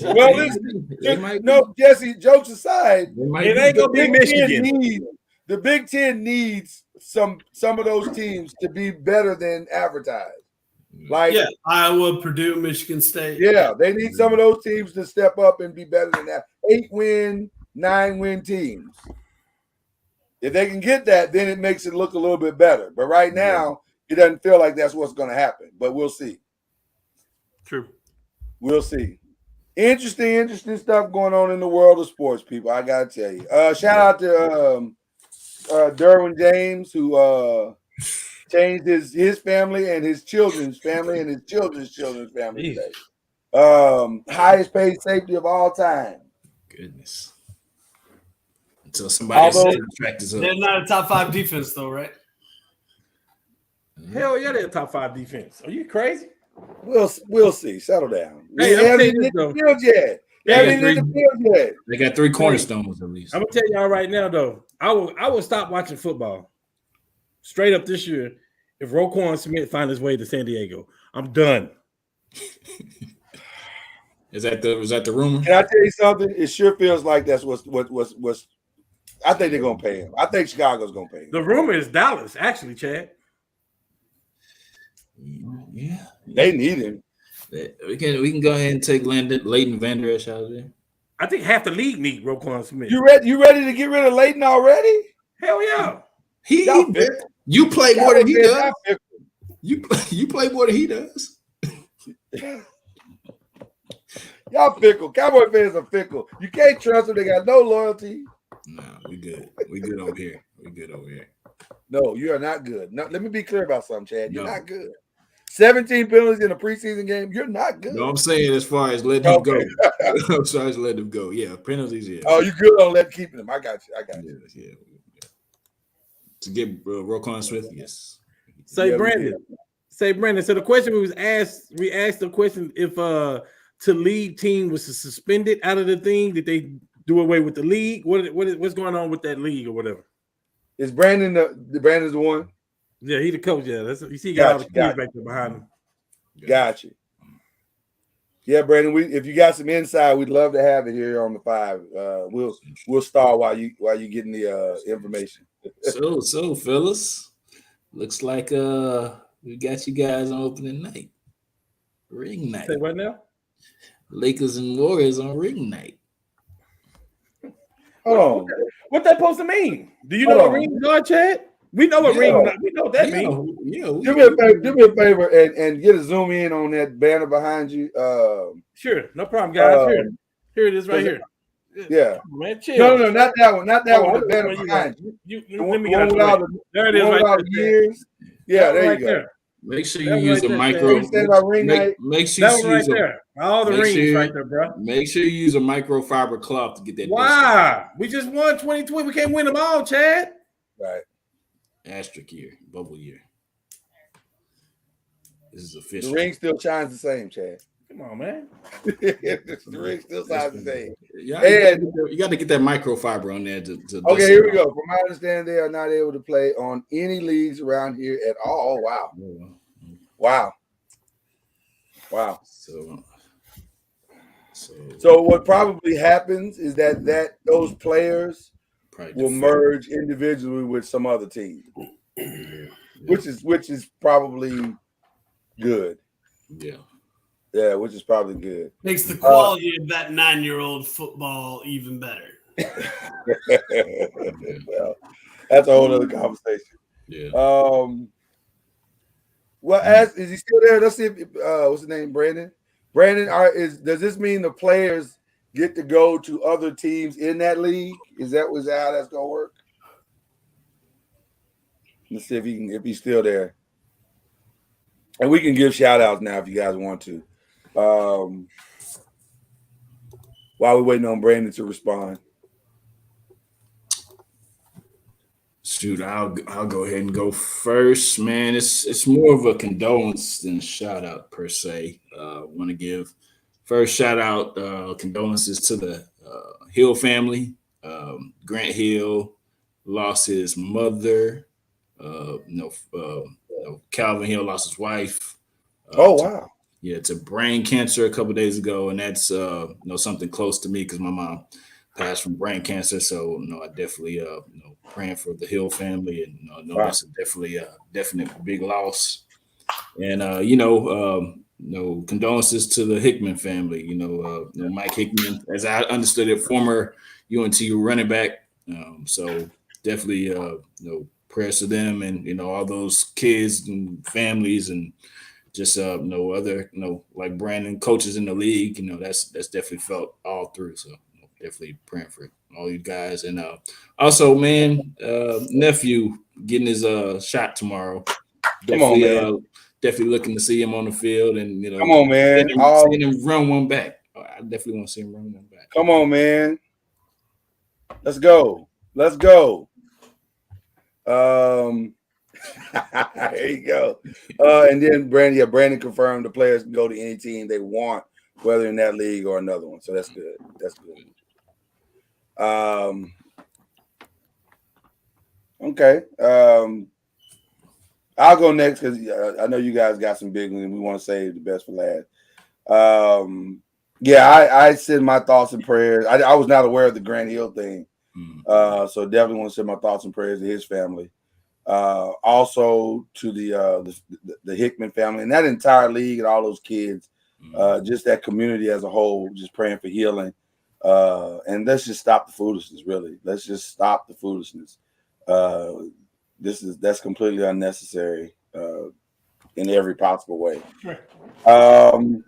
Well, Jesse, jokes aside, it ain't gonna be Michigan. The Big Ten needs some of those teams to be better than advertised. Like Iowa, Purdue, Michigan State. Yeah, they need some of those teams to step up and be better than that. 8-win, 9-win teams. If they can get that, then it makes it look a little bit better. But right now, it doesn't feel like that's what's going to happen. But we'll see. True. We'll see. Interesting stuff going on in the world of sports, people. I gotta tell you. Shout out to Derwin James, who changed his family and his children's family and his children's family today. Highest paid safety of all time. Goodness. Until somebody contract they're not a top 5 defense, though, right? Hell yeah, they're a top 5 defense. Are you crazy? We'll see. Settle down. Hey, they haven't even hit the field yet. They got 3 cornerstones at least. I'm gonna tell y'all right now, though. I will stop watching football straight up this year if Roquan Smith finds his way to San Diego. I'm done. Was that the rumor? Can I tell you something? It sure feels like that's what's. I think they're gonna pay him. I think Chicago's gonna pay him. The rumor is Dallas, actually, Chad. Yeah, they need him. We can go ahead and take Leighton Vander Esch out of there. I think half the league need Roquan Smith. You ready to get rid of Leighton already? Hell yeah. You play more than he does. You play more than he does. Y'all fickle. Cowboy fans are fickle. You can't trust them. They got no loyalty. No, we good. We good over here. No, you are not good. No, let me be clear about something, Chad. You're not good. 17 penalties in a preseason game. You're not good. No, I'm saying as far as letting him go. I'm sorry, as letting him go. Yeah, penalties. Yeah. Oh, you good on keeping him? I got you. Yeah. To get Roquan Smith, yes. Say Brandon. So the question we asked the question if to league team was suspended out of the thing, did they do away with the league? What's going on with that league or whatever? Is Brandon Brandon's the one? Yeah, he the coach. Yeah, you see, he got all the kids back there behind him. Got you. Yeah, Brandon. If you got some insight, we'd love to have it here on the 5. We'll start while you getting the information. So fellas, looks like we got you guys on opening night, ring night. Say what now? Lakers and Warriors on ring night. Hold on. What that supposed to mean? Do you know what rings are, Chad? We know what ring. We know what that means. Do me a favor and get a zoom in on that banner behind you. Sure, no problem, guys. Here it is, right here. Yeah. Man, chill. No, not that one. Not that one. The banner behind you. Let me get it. There it is, right there. Years. Yeah, there you go. There. Make sure you use a micro. Make sure you use all the rings right there, bro. Make sure you use a microfiber cloth to get that. Why? We just won 2020. We can't win them all, Chad. Right. Asterisk year, bubble year. This is official. The ring still shines the same, Chad. Come on, man. The ring still shines the same. You got to get that microfiber on there. Okay, here we go. From my understanding, they are not able to play on any leagues around here at all. Wow. So what probably happens is that those players will merge individually with some other team, which is probably good. Yeah, which is probably good. Makes the quality of that 9-year-old football even better. Well, that's a whole other conversation. Yeah. Well, is he still there? Let's see if what's his name, Brandon. Brandon, does this mean the players get to go to other teams in that league? Is that how that's gonna work? Let's see if he's still there. And we can give shout outs now if you guys want to. While we're waiting on Brandon to respond. Shoot, I'll go ahead and go first, man. It's more of a condolence than a shout out per se. Want to give first shout out condolences to the Hill family. Grant Hill lost his mother. Calvin Hill lost his wife. Wow. To brain cancer a couple days ago, and that's something close to me because my mom passed from brain cancer. So I definitely praying for the Hill family, and that's definitely a definite big loss. And condolences to the Hickman family. Mike Hickman, as I understood it, former UNT running back. So definitely, prayers to them and all those kids and families and just other like Brandon coaches in the league. That's definitely felt all through. So definitely praying for all you guys. And also, man, nephew getting his shot tomorrow. Definitely, Come on, man. Definitely looking to see him on the field and Come on, man. seeing him run one back. I definitely want to see him run one back. Come on, man. Let's go. Let's go. There you go. And then Brandon confirmed the players can go to any team they want, whether in that league or another one. So that's good. That's good. Okay. I'll go next because I know you guys got some big ones and we want to save the best for last. I send my thoughts and prayers. I was not aware of the Grant Hill thing. So definitely want to send my thoughts and prayers to his family. Also to the Hickman family and that entire league and all those kids, just that community as a whole, just praying for healing. And let's just stop the foolishness, really. Let's just stop the foolishness. That's completely unnecessary in every possible way. And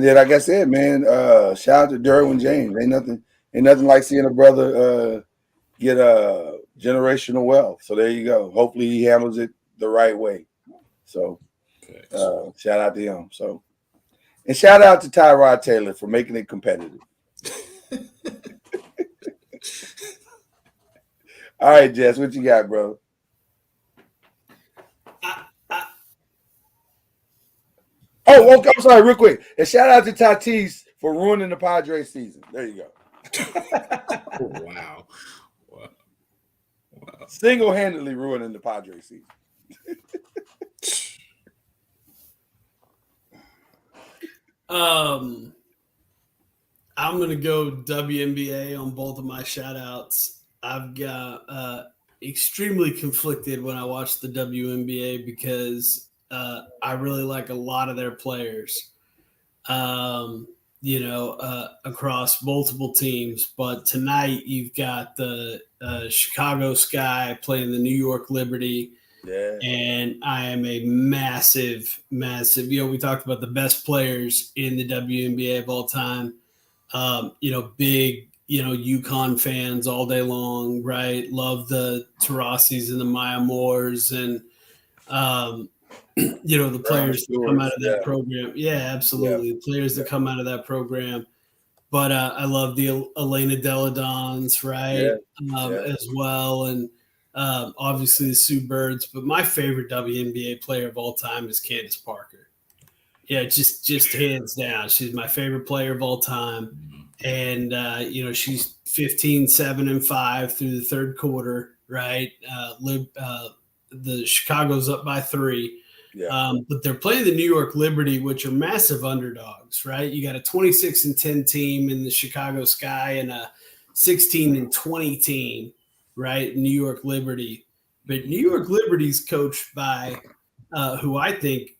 then like I said, man, shout out to Derwin James. Ain't nothing like seeing a brother get a generational wealth. So there you go. Hopefully he handles it the right way. So shout out to him. So and shout out to Tyrod Taylor for making it competitive. All right, Jess, what you got, bro? Oh, okay, I'm sorry, real quick. And shout out to Tatis for ruining the Padres season. There you go. Wow. Single-handedly ruining the Padres season. I'm going to go WNBA on both of my shout-outs. I've got extremely conflicted when I watch the WNBA because I really like a lot of their players, across multiple teams. But tonight you've got the Chicago Sky playing the New York Liberty. Yeah. And I am a massive, we talked about the best players in the WNBA of all time. Big, UConn fans all day long, right? Love the Tarasis and the Maya Moores and, the players that come out of that program. Yeah, absolutely. The players that come out of that program. But I love the Elena Deladons, right? As well. And obviously the Sue Birds. But my favorite WNBA player of all time is Candace Parker. Yeah, just hands down. She's my favorite player of all time. And, she's 15-7-5 through the third quarter, right? The Chicago's up by 3. Yeah. But they're playing the New York Liberty, which are massive underdogs, right? You got a 26-10 team in the Chicago Sky and a 16-20 team, right? New York Liberty. But New York Liberty's coached by who I think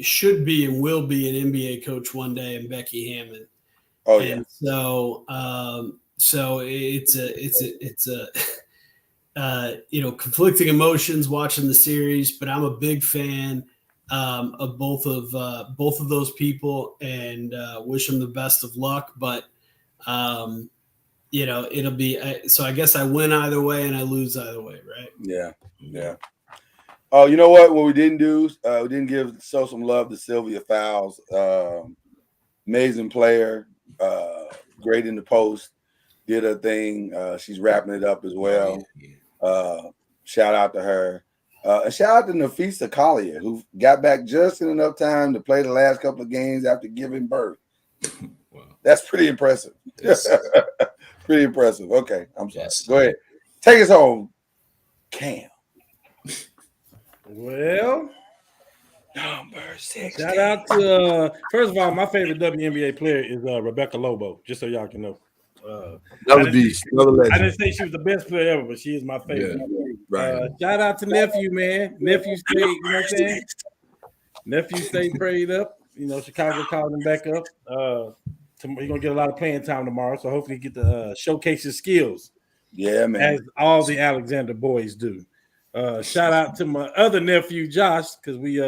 should be and will be an NBA coach one day, and Becky Hammond. Oh yeah. And so it's conflicting emotions watching the series, but I'm a big fan of both of those people and wish them the best of luck. But it'll be so. I guess I win either way and I lose either way, right? Yeah. Oh, you know what? What we didn't do, we didn't show some love to Sylvia Fowles. Amazing player, great in the post, did her thing. She's wrapping it up as well. Shout out to her. And shout out to Nafisa Collier, who got back just in enough time to play the last couple of games after giving birth. Wow. That's pretty impressive. Yes. Pretty impressive. Okay, I'm sorry. Yes. Go ahead. Take us home, Cam. Well, number 6. Shout out to first of all, my favorite WNBA player is Rebecca Lobo. Just so y'all can know. Another beast. Another legend. I didn't say she was the best player ever, but she is my favorite. Yeah, right. Shout out to nephew, man. Nephew State, you know what I'm saying? Nephew stay prayed up. You know, Chicago called him back up. He's gonna get a lot of playing time tomorrow, so hopefully he get to showcase his skills. Yeah, man. As all the Alexander boys do. Shout out to my other nephew Josh, because we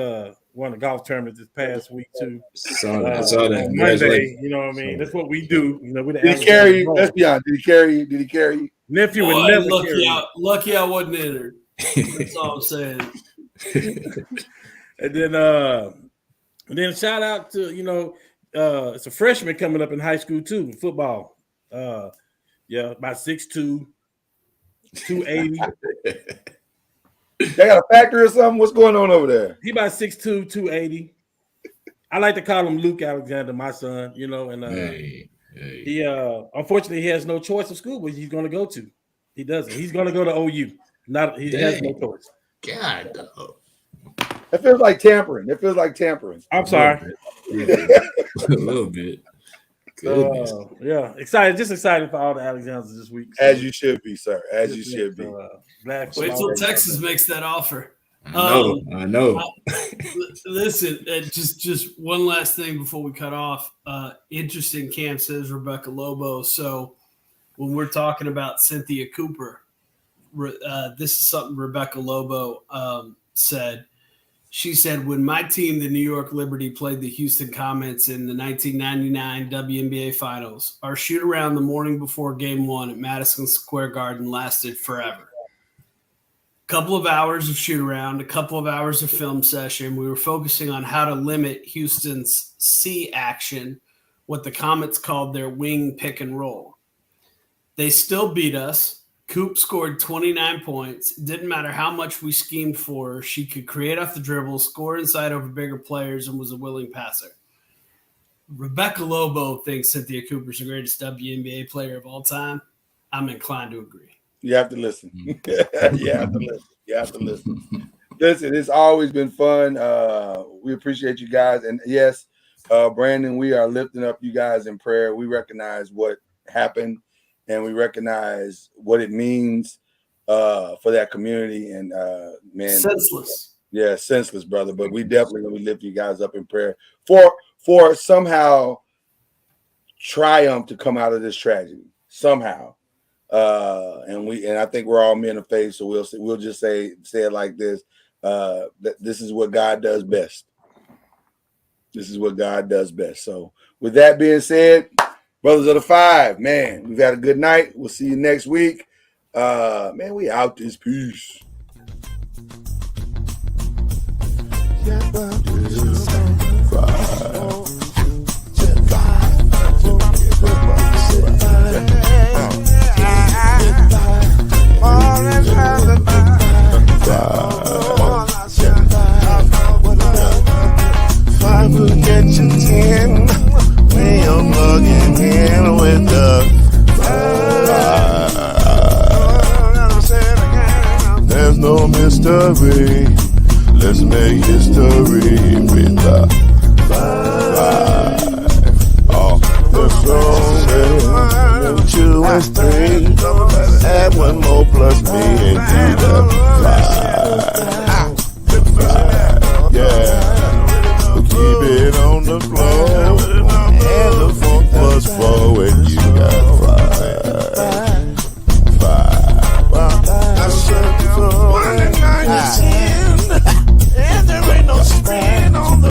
won a golf tournament this past week too. Saw that. On Monday, you know what I mean? That's what we do. You know, we did he carry you? Let's be honest. Did he carry you? Did he carry you? Nephew would never carry you. Lucky I wasn't entered. That's all I'm saying. And then shout out to, you know, it's a freshman coming up in high school too, in football. About 6'2", 280. They got a factory or something? What's going on over there? He about 6'2", 280. I like to call him Luke Alexander, my son, you know, and he unfortunately he has no choice of school which he's gonna go to. He doesn't. He's gonna go to OU. He has no choice. God, it feels like tampering. I'm sorry. A little bit. Excited for all the Alexanders this week. So. As you should be, sir. As you should be. Wait till Texas makes that offer. I know. Listen, just one last thing before we cut off. Interesting camp, says Rebecca Lobo. So when we're talking about Cynthia Cooper, this is something Rebecca Lobo said. She said, when my team, the New York Liberty, played the Houston Comets in the 1999 WNBA Finals, our shoot-around the morning before Game 1 at Madison Square Garden lasted forever. A couple of hours of shoot-around, a couple of hours of film session. We were focusing on how to limit Houston's C action, what the Comets called their wing pick and roll. They still beat us. Coop scored 29 points. Didn't matter how much we schemed for her. She could create off the dribble, score inside over bigger players, and was a willing passer. Rebecca Lobo thinks Cynthia Cooper's the greatest WNBA player of all time. I'm inclined to agree. You have to listen. You have to listen. Listen, it's always been fun. We appreciate you guys. And yes, Brandon, we are lifting up you guys in prayer. We recognize what happened. And we recognize what it means for that community. And, man. Senseless. Yeah, senseless, brother. But we definitely going to lift you guys up in prayer for somehow triumph to come out of this tragedy. Somehow. And I think we're all men of faith. So we'll just say it like this. That this is what God does best. This is what God does best. So with that being said, Brothers of the Five, man, we've had a good night. We'll see you next week. Man, we out this piece. Five will get you 10. I'm plugging in with the there's no mystery. Let's make history with the five. Oh, the strongest. 2 and 3. Add 1 more plus me and do the 5. Yeah, we'll keep it on the floor.